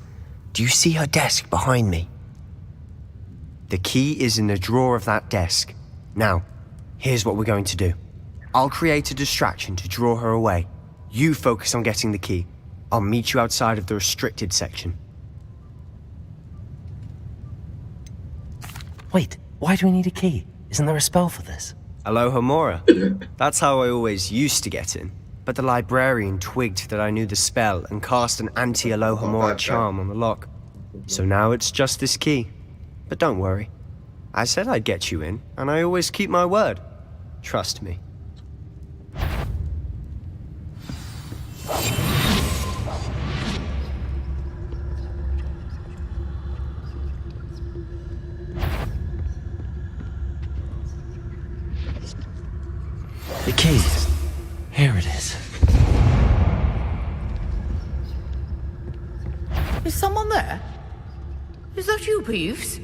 Speaker 4: Do you see her desk behind me? The key is in the drawer of that desk. Now, here's what we're going to do. I'll create a distraction to draw her away. You focus on getting the key. I'll meet you outside of the restricted section.
Speaker 2: Wait, why do we need a key? Isn't there a spell for this?
Speaker 4: Aloha Mora. That's how I always used to get in. But the librarian twigged that I knew the spell and cast an anti-Aloha Mora charm on the lock. So now it's just this key. But don't worry. I said I'd get you in, and I always keep my word. Trust me.
Speaker 2: The key. Here it is.
Speaker 16: Is someone there? Is that you, Peeves?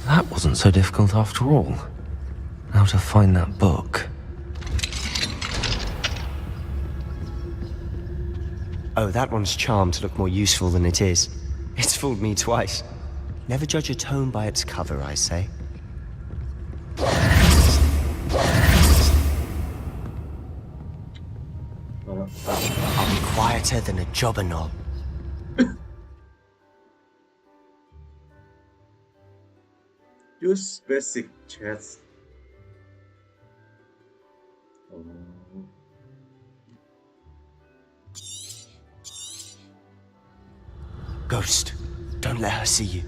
Speaker 2: That wasn't so difficult after all. Now to find that book.
Speaker 4: Oh, that one's charmed to look more useful than it is. It's fooled me twice. Never judge a tome by its cover, I say. I'll be quieter than a jobber knob.
Speaker 1: Use basic chats.
Speaker 4: Ghost, don't let her see you.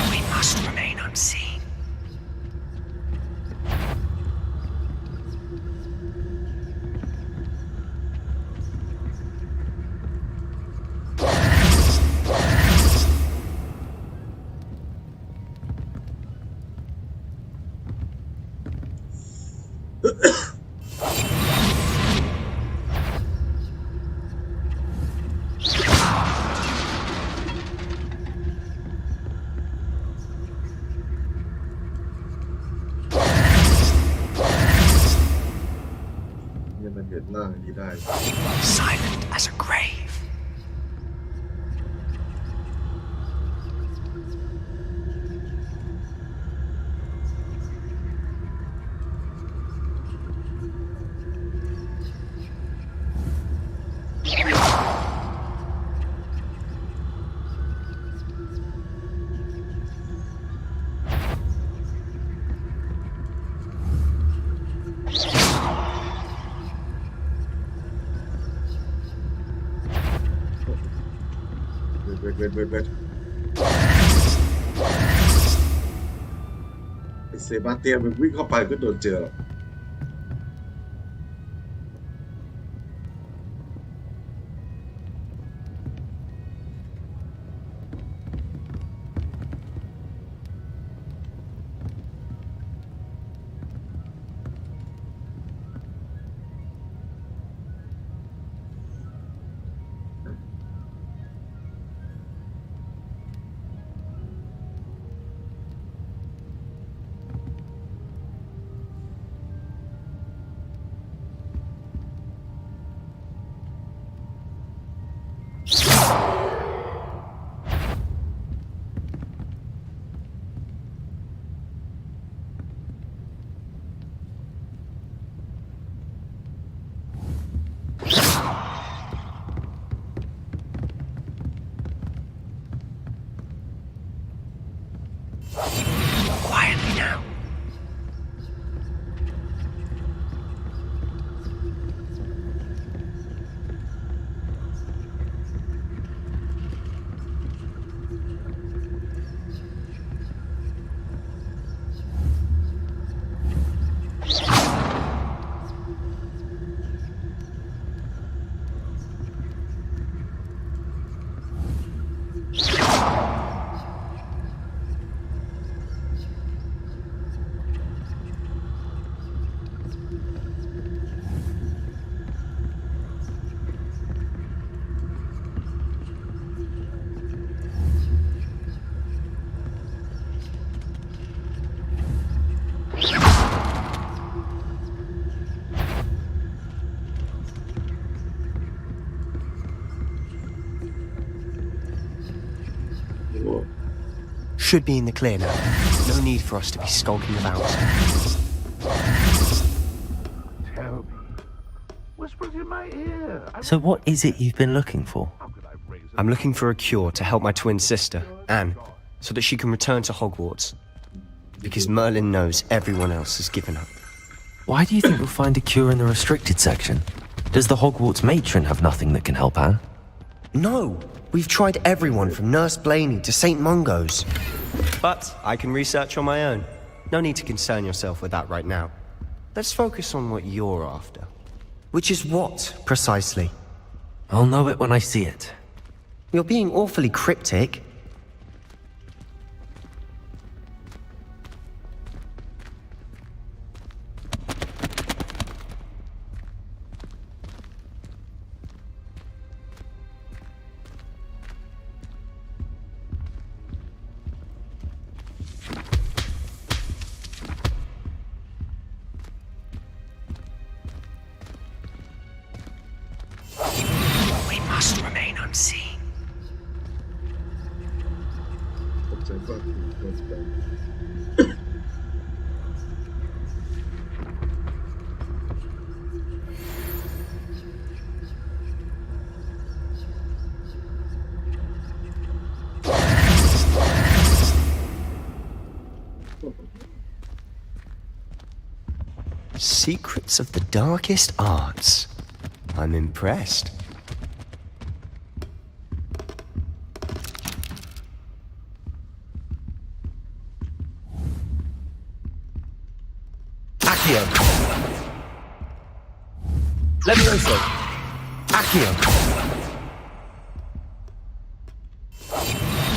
Speaker 4: We must remain unseen. Silent as a grave.
Speaker 1: Wait. ไอ้เซบาสเตียนมันวิ่งเข้าไปก็โดนเจอหรอก
Speaker 4: should be in the clear now. No need for us to be skulking about.
Speaker 15: Tell me. Whispers in my ear.
Speaker 2: So what is it you've been looking for?
Speaker 4: I'm looking for a cure to help my twin sister, Anne, so that she can return to Hogwarts. Because Merlin knows everyone else has given up.
Speaker 2: Why do you think we'll find a cure in the restricted section? Does the Hogwarts matron have nothing that can help Anne?
Speaker 4: No! We've tried everyone from Nurse Blaney to St. Mungo's. But I can research on my own. No need to concern yourself with that right now. Let's focus on what you're after. Which is what, precisely?
Speaker 2: I'll know it when I see it.
Speaker 4: You're being awfully cryptic. We must remain unseen. Secrets of the darkest arts. I'm impressed. Accio. Levioso. Accio.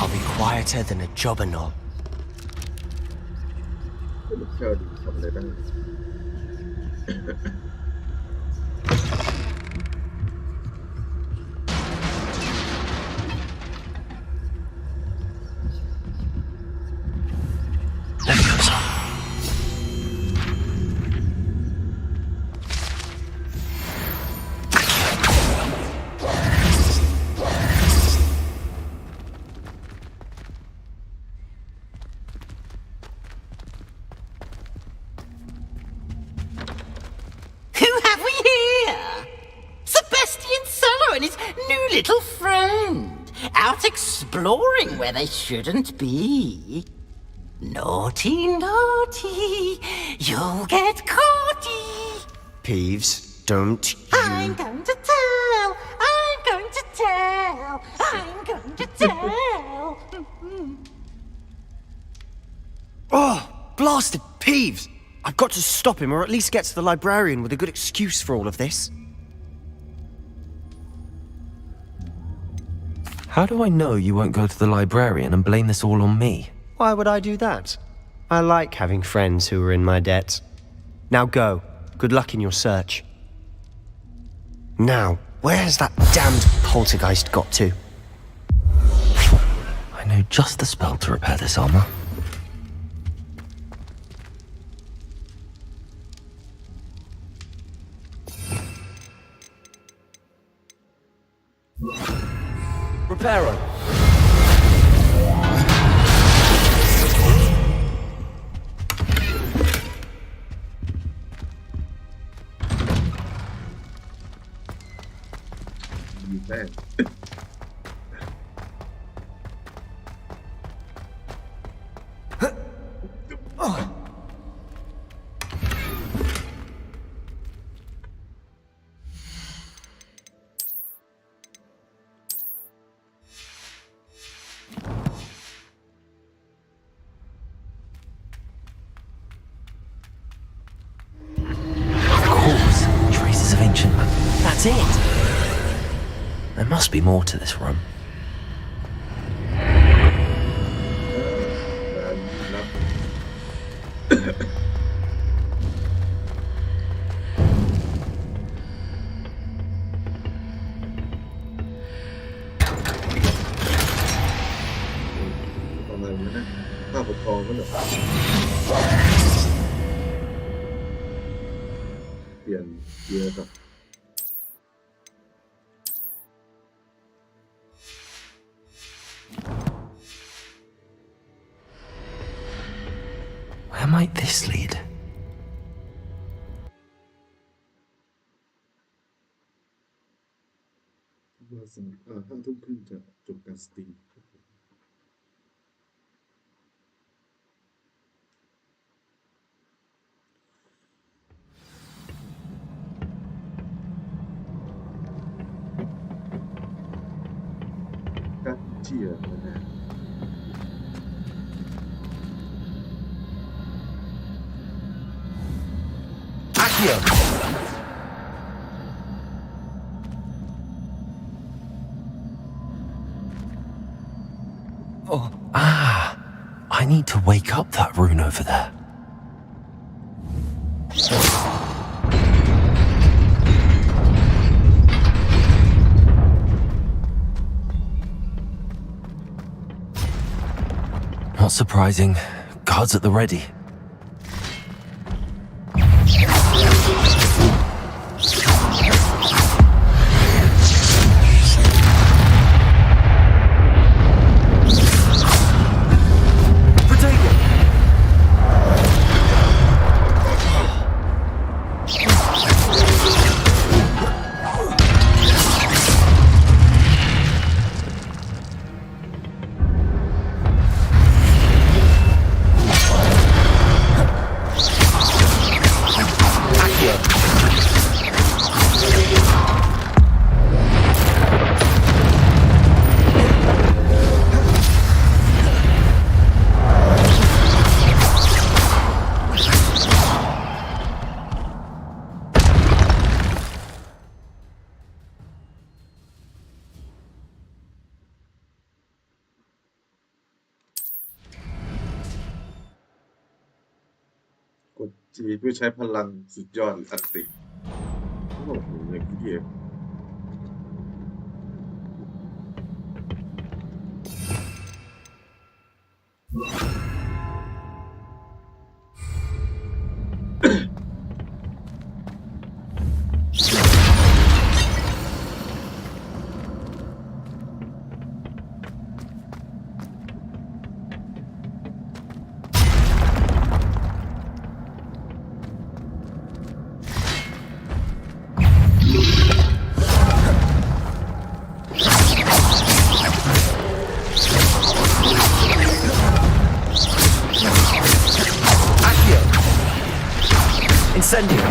Speaker 4: I'll be quieter than a jobberknoll.
Speaker 1: เที่ยวดีทำอะไรได้
Speaker 2: Leviosa.
Speaker 11: Who have we here? Sebastian Solo and his new little friend, out exploring where they shouldn't be. Naughty, naughty, you'll get caughty.
Speaker 4: Peeves, don't you...
Speaker 11: I'm going to tell, I'm going to tell, I'm going to tell.
Speaker 4: Oh, blasted Peeves! I've got to stop him, or at least get to the librarian with a good excuse for all of this.
Speaker 2: How do I know you won't go to the librarian and blame this all on me?
Speaker 4: Why would I do that? I like having friends who are in my debt. Now go. Good luck in your search. Now, where's that damned poltergeist got to?
Speaker 2: I know just the spell to repair this armor.
Speaker 4: Reparo.
Speaker 1: Man.
Speaker 2: Traces of ancient... That's it! There must be more to this room. might this lead?
Speaker 1: 5 ทุ่มจะจบการสตรีมการเชียร์นะ
Speaker 4: Accio!
Speaker 2: Oh, I need to wake up that rune over there. Not surprising. Guards at the ready.
Speaker 1: ชีวิตเพื่อใช้พลังสุดยอดหรืออันติโอ้โหอย่างที่เดียว
Speaker 4: Incendio!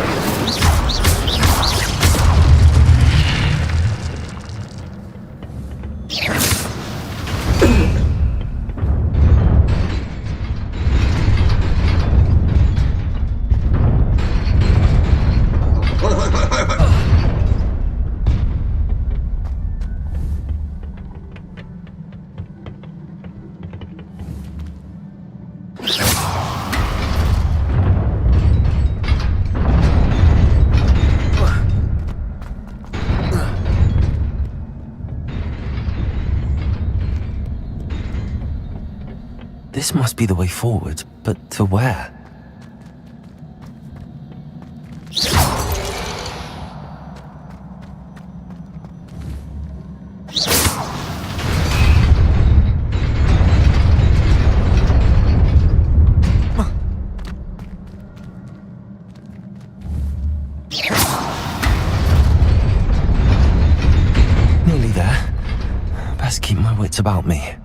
Speaker 2: This must be the way forward, but to where? Nearly there. Best keep my wits about me.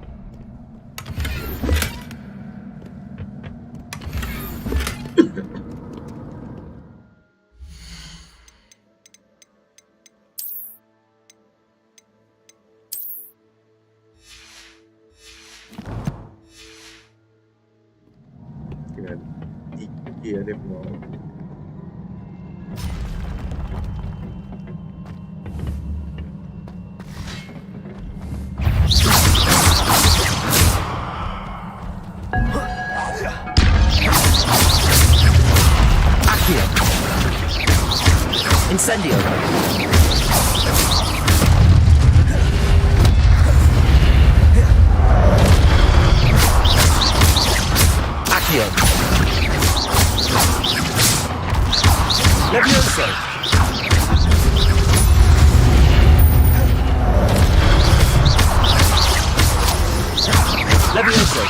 Speaker 1: Here, they blow.
Speaker 4: Accio! Incendio! Accio! Levioso! Levioso!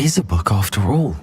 Speaker 2: is a book after all.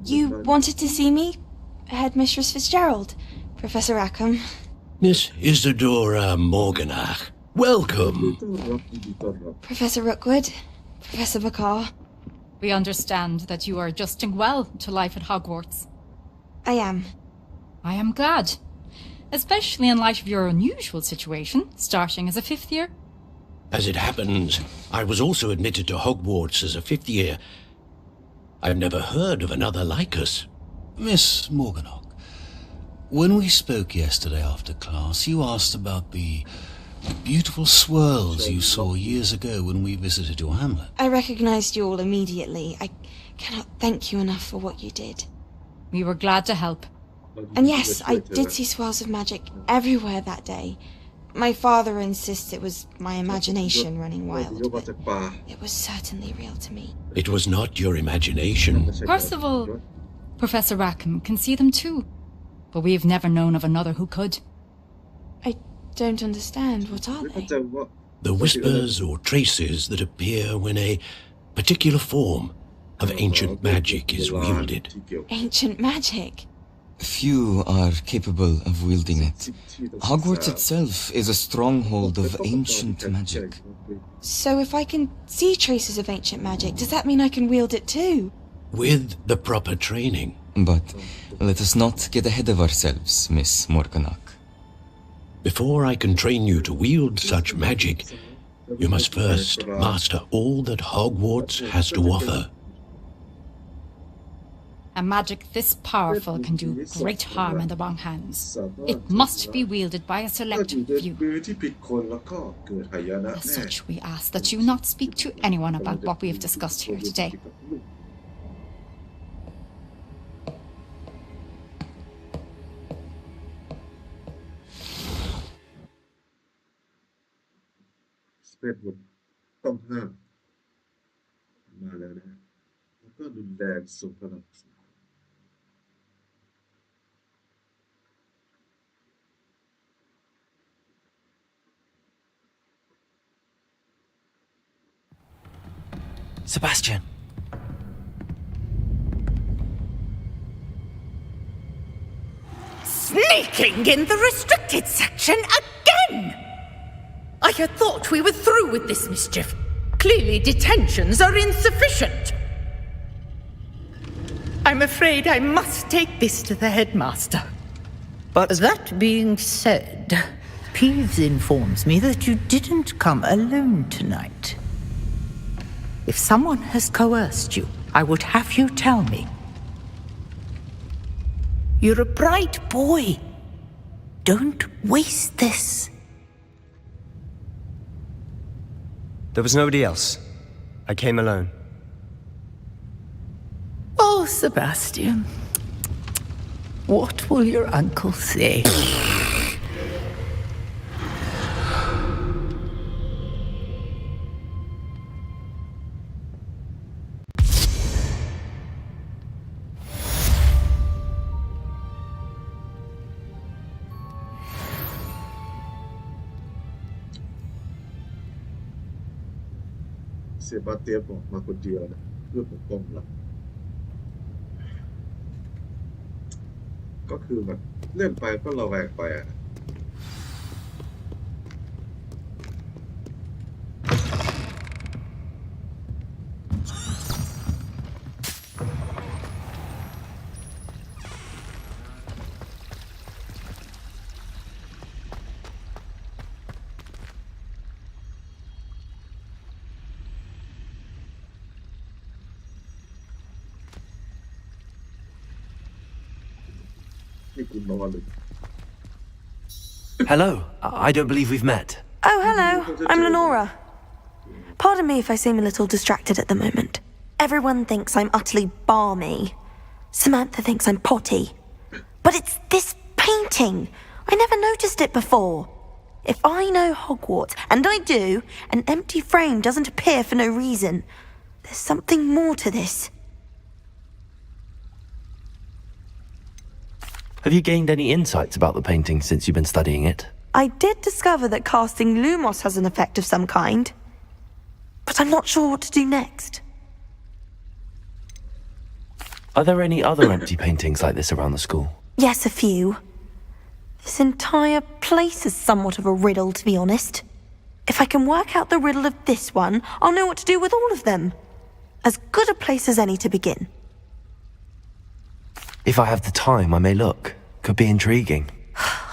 Speaker 14: You wanted to see me? Headmistress Fitzgerald? Professor Rackham?
Speaker 5: Miss Isadora Morganach, welcome.
Speaker 14: Professor Rookwood? Professor Bakar?
Speaker 17: We understand that you are adjusting well to life at Hogwarts.
Speaker 14: I am.
Speaker 17: I am glad. Especially in light of your unusual situation, starting as a 5th year.
Speaker 5: As it happens, I was also admitted to Hogwarts as a 5th year. I've never heard of another like us.
Speaker 18: Miss Morganach, when we spoke yesterday after class, you asked about the beautiful swirls you saw years ago when we visited your hamlet.
Speaker 14: I recognized you all immediately. I cannot thank you enough for what you did.
Speaker 17: We were glad to help.
Speaker 14: And yes, I did see swirls of magic everywhere that day. My father insists it was my imagination running wild, but it was certainly real to me.
Speaker 5: It was not your imagination.
Speaker 17: Percival, Professor Rackham can see them too, but we've never known of another who could.
Speaker 14: I don't understand. What are they?
Speaker 5: The whispers or traces that appear when a particular form of ancient magic is wielded.
Speaker 14: Ancient magic?
Speaker 19: Few are capable of wielding it. Hogwarts itself is a stronghold of ancient magic.
Speaker 14: So if I can see traces of ancient magic, does that mean I can wield it too?
Speaker 5: With the proper training.
Speaker 19: But let us not get ahead of ourselves, Miss Morganach.
Speaker 5: Before I can train you to wield such magic, you must first master all that Hogwarts has to offer.
Speaker 17: A magic this powerful can do great harm in the wrong hands. It must be wielded by a select few. As such, we ask that you not speak to anyone about what we have discussed here today.
Speaker 2: Sebastian.
Speaker 16: Sneaking in the restricted section again! I had thought we were through with this mischief. Clearly detentions are insufficient. I'm afraid I must take this to the headmaster.
Speaker 4: But
Speaker 16: that being said, Peeves informs me that you didn't come alone tonight. If someone has coerced you, I would have you tell me. You're a bright boy. Don't waste this.
Speaker 4: there was nobody else. I came alone.
Speaker 16: Oh, Sebastian. What will your uncle say?
Speaker 1: Sebastian บอกมาคนเดียวนะเพื่อปกป้องเราก็คือแบบเล่นไปก็ระแวงไปอ่ะให้คุณนอนเลย
Speaker 2: Hello. I don't believe we've met.
Speaker 20: Oh, hello. I'm Lenora. Pardon me if I seem a little distracted at the moment. Everyone thinks I'm utterly balmy. Samantha thinks I'm potty. But it's this painting. I never noticed it before. If I know Hogwarts, and I do, an empty frame doesn't appear for no reason. There's something more to this.
Speaker 2: Have you gained any insights about the painting since you've been studying it?
Speaker 20: I did discover that casting Lumos has an effect of some kind. But I'm not sure what to do next.
Speaker 2: Are there any other empty paintings like this around the school?
Speaker 20: Yes, a few. This entire place is somewhat of a riddle, to be honest. If I can work out the riddle of this one, I'll know what to do with all of them. As good a place as any to begin.
Speaker 2: If I have the time, I may look. Could be intriguing.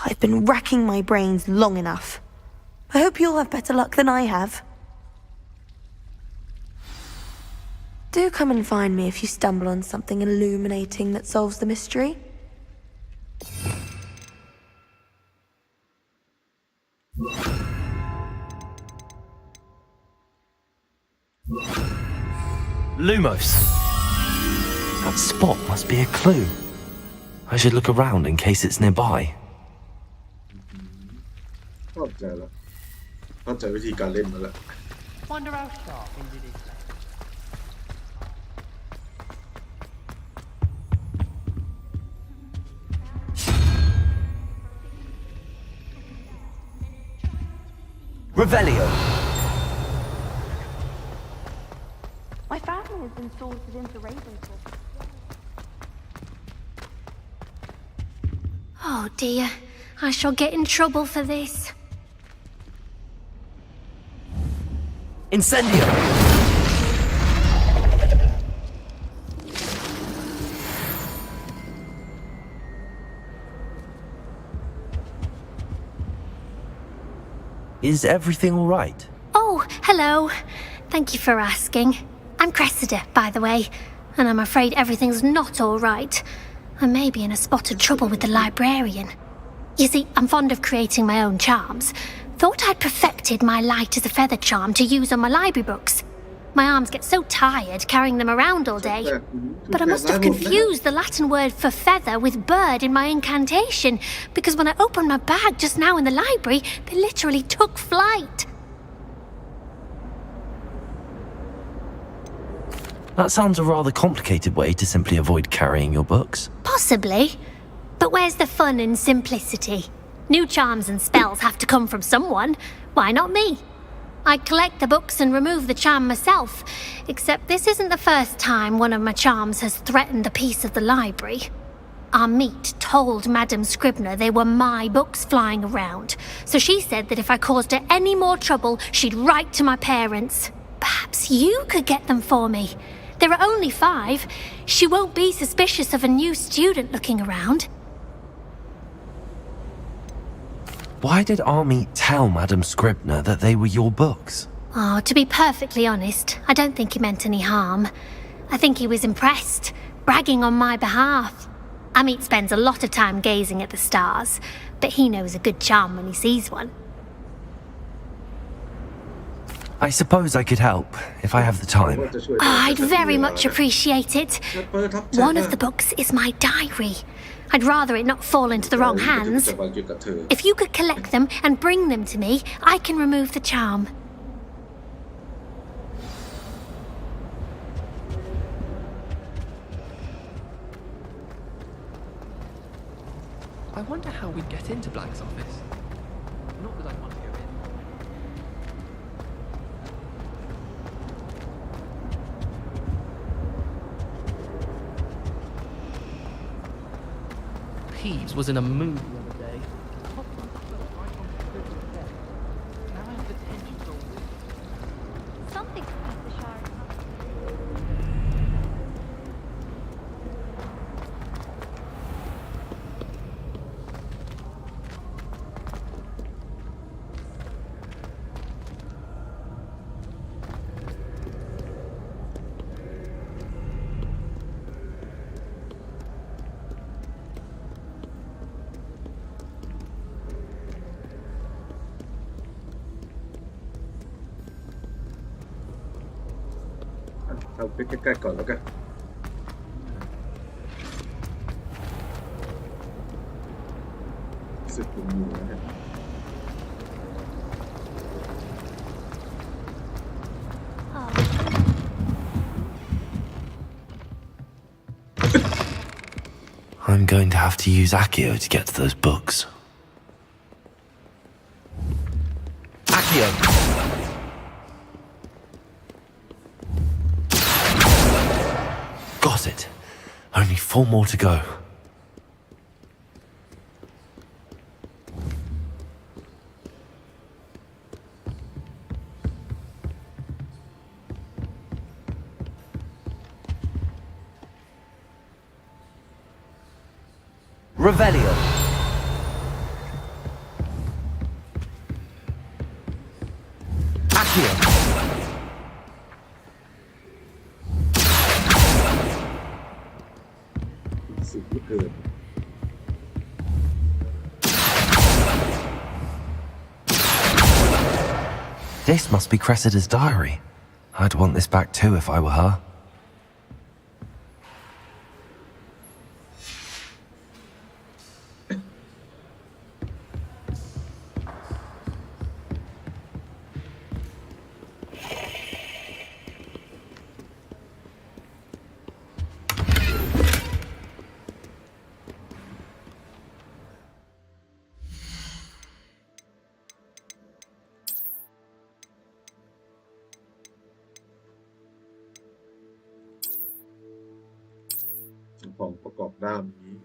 Speaker 20: I've been racking my brains long enough. I hope you'll have better luck than I have. Do come and find me if you stumble on something illuminating that solves the mystery.
Speaker 2: Lumos. That spot must be a clue. I should look around in case it's nearby.
Speaker 1: เข้าใจแล้วเข้าใจวิธีการเล่นแล้ว
Speaker 9: Wonder how sharp Indy is.
Speaker 2: Revelio.
Speaker 20: My family has been sorted into Ravenclaw.
Speaker 13: Oh dear, I shall get in trouble for this.
Speaker 2: Incendio. Is everything all right?
Speaker 13: Oh, hello. Thank you for asking. I'm Cressida, by the way, and I'm afraid everything's not all right. I may be in a spot of trouble with the librarian. You see, I'm fond of creating my own charms. Thought I'd perfected my light as a feather charm to use on my library books. My arms get so tired carrying them around all day. But I must have confused the Latin word for feather with bird in my incantation, because when I opened my bag just now in the library, they literally took flight.
Speaker 2: That sounds a rather complicated way to simply avoid carrying your books.
Speaker 13: Possibly. But where's the fun in simplicity? New charms and spells have to come from someone. Why not me? I collect the books and remove the charm myself, except this isn't the first time one of my charms has threatened the peace of the library. Amit told Madame Scribner they were my books flying around, so she said that if I caused her any more trouble, she'd write to my parents. Perhaps you could get them for me. There are only 5. She won't be suspicious of a new student looking around.
Speaker 2: Why did Amit tell Madame Scribner that they were your books?
Speaker 13: Oh, to be perfectly honest, I don't think he meant any harm. I think he was impressed, bragging on my behalf. Amit spends a lot of time gazing at the stars, but he knows a good charm when he sees one.
Speaker 2: I suppose I could help, if I have the time.
Speaker 13: Oh, I'd very much appreciate it. One of the books is my diary. I'd rather it not fall into the wrong hands. If you could collect them and bring them to me, I can remove the charm.
Speaker 21: I wonder how we'd get into Black's office. Not that I want to go in. Peeves was in a mood the other day.
Speaker 12: Something Professor Shire.
Speaker 1: เอาไปใกล้ๆก่อนแล้วกันสึกผมอยู่แล้วเนี่ย
Speaker 2: I'm going to have to use Accio to get to those books. Accio! Got it. Only 4 more to go.
Speaker 3: Revelio. Accio.
Speaker 2: This must be Cressida's diary. I'd want this back too if I were her.
Speaker 1: ของประกอบด้ามนี้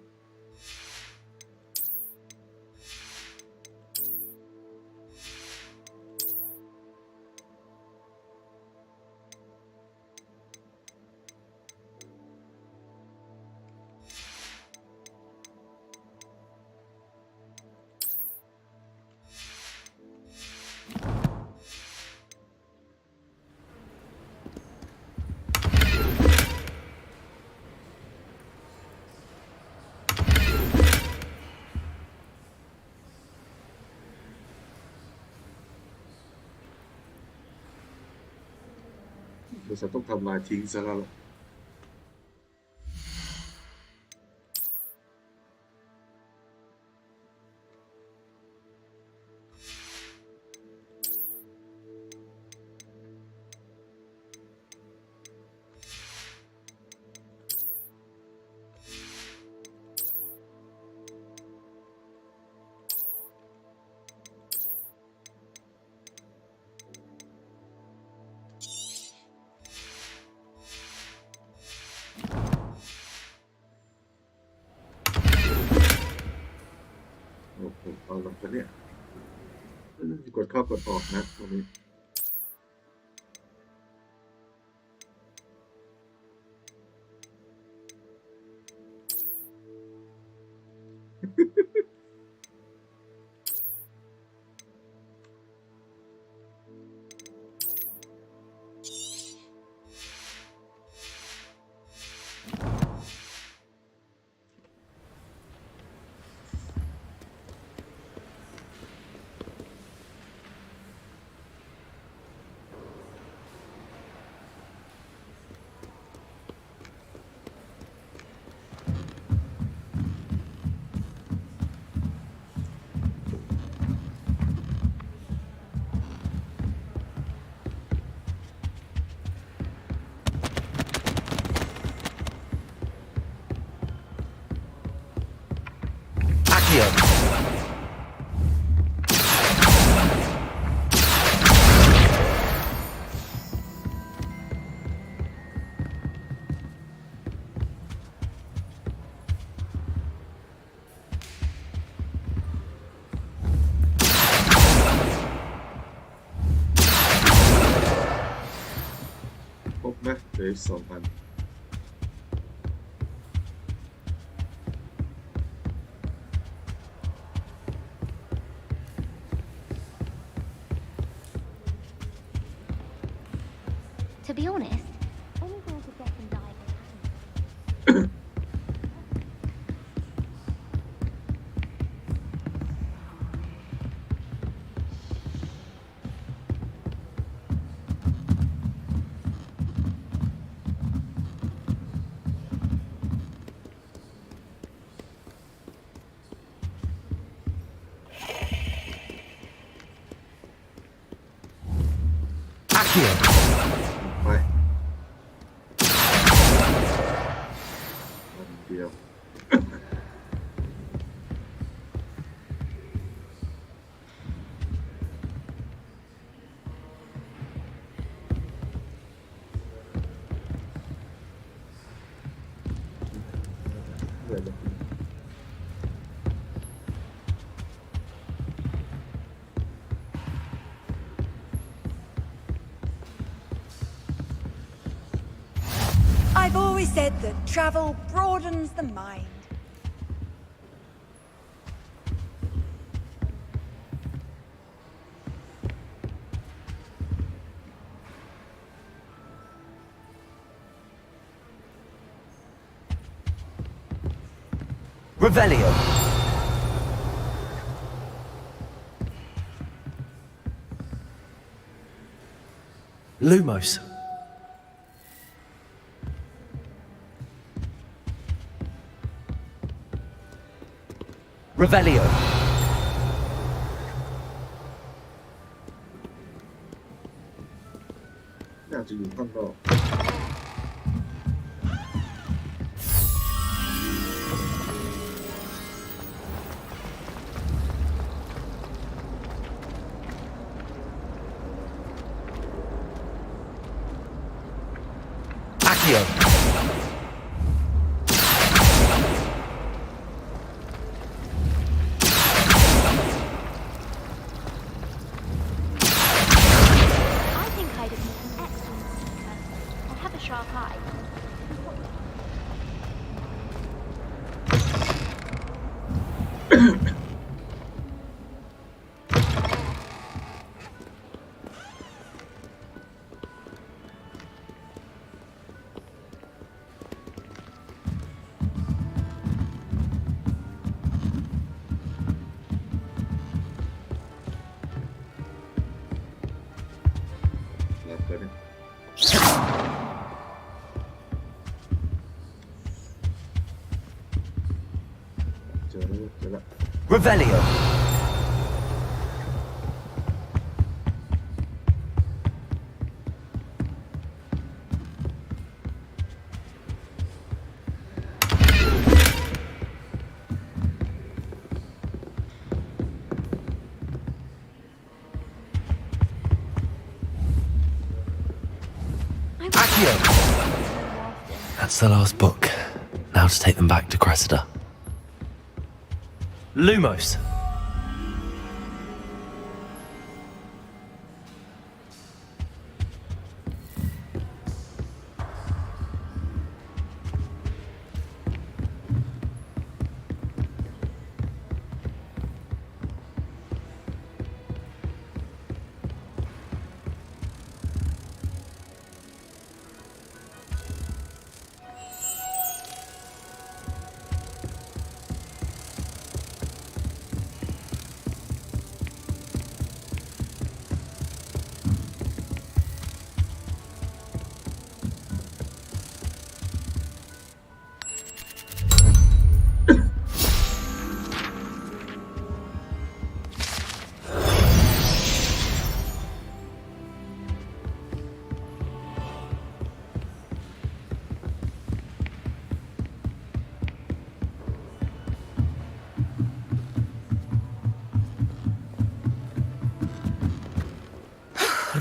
Speaker 1: บริษัทต้องทำลายทิ้งซะแล้วล่ะ กันเนี่ยกดเข้ากดออกนะตรงนี้ครบไหมเหลืออีก2,000To
Speaker 13: be honest, any girl could get and die.
Speaker 1: Accio ไปเดียว
Speaker 8: I've always said that travel broadens the mind.
Speaker 4: Revelio. Lumos. Revelio.
Speaker 1: น่าจะอยู่ข้างนอก
Speaker 4: Accio.
Speaker 12: Sharp eye.
Speaker 4: Revelio.
Speaker 2: Accio. That's the last book. Now to take them back to Cressida.
Speaker 4: Lumos.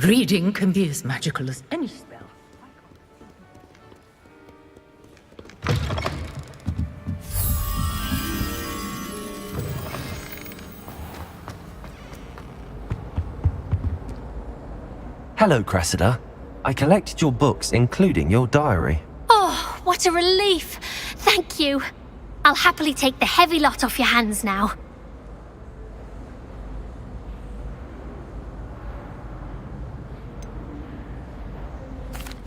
Speaker 16: Reading can be as magical as any spell.
Speaker 2: Hello, Cressida. I collected your books, including your diary.
Speaker 13: Oh, what a relief! Thank you. I'll happily take the heavy lot off your hands now.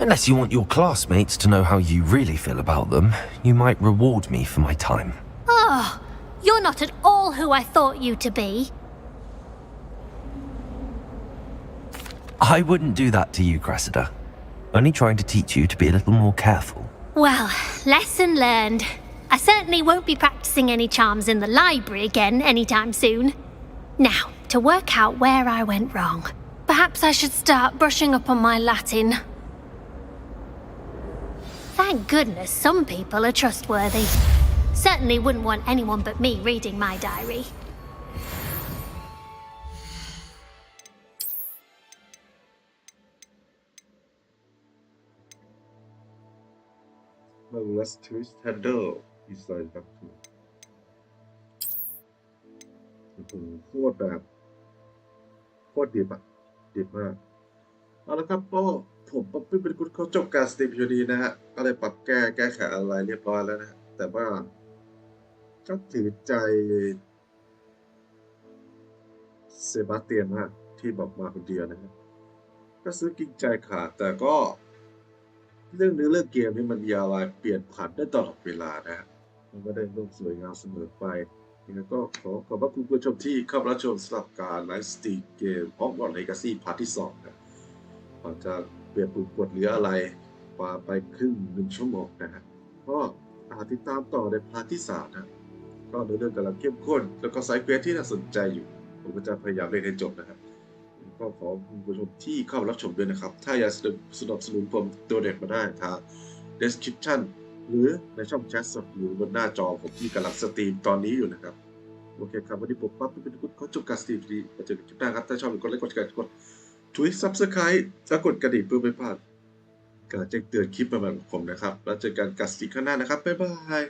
Speaker 2: Unless you want your classmates to know how you really feel about them, you might reward me for my time.
Speaker 13: Oh, you're not at all who I thought you to be.
Speaker 2: I wouldn't do that to you, Cressida. Only trying to teach you to be a little more careful.
Speaker 13: Well, lesson learned. I certainly won't be practicing any charms in the library again anytime soon. Now, to work out where I went wrong. Perhaps I should start brushing up on my Latin. Thank goodness some people are trustworthy. Certainly wouldn't want anyone but me reading my diary.
Speaker 1: Let's twist handle ดีไซน์ครับโคตรแบบโคตรดิบอ่ะดิบมากเอาละครับก็ผมป๊อปปี้เป็นคุณเขาจบการสตรีมอยู่ดีนะฮะก็เลยปรับแก้ไขอะไรเรียบร้อยแล้วนะแต่ว่าก็ถือใจเซบาสเตียนมากที่บอกมาคนเดียวนะฮะก็ซื้อกินใจขาดแต่ก็เรื่องเนื้อเรื่องเกมนี่มันมีอะไรเปลี่ยนผันได้ตลอดเวลานะฮะมันไม่ได้โลกสวยงามเสมอไปยังไงก็ขอบพระคุณผู้ชมที่เข้ารับชมสำหรับการไลฟ์สตรีมเกม Hogwarts Legacy พาร์ทที่2ครับอาจจะเปลี่ยนปุ่มกดเหลืออะไรมาไปครึ่ง1 ชั่วโมงนะฮะก็ติดตามต่อในพาร์ทที่3นะก็เรื่องกำลังเข้มข้นแล้วก็ไซด์เควสที่น่าสนใจอยู่ผมก็จะพยายามเล่นให้จบนะครับก็ขอคุณผู้ชมที่เข้ารับชมด้วยนะครับถ้าอยากสนับสนุนผมโดเนทมาได้ทาง description หรือในช่องแชทสดหรือบนหน้าจอผมที่กำลังสตรีมตอนนี้อยู่นะครับโอเคครับวันนี้ผมปั๊บเป็นคุณเขาจบการสตรีมดีมาเจอกันคลิปหน้าครับถ้าชอบกดไลค์กดแชร์กดช่วย Subscribe และกดกระดิ่งเพื่อไม่พลาดการแจ้งเตือนคลิปใหม่ๆของผมนะครับแล้วเจอกันกับสตรีมข้างหน้านะครับบ๊ายบาย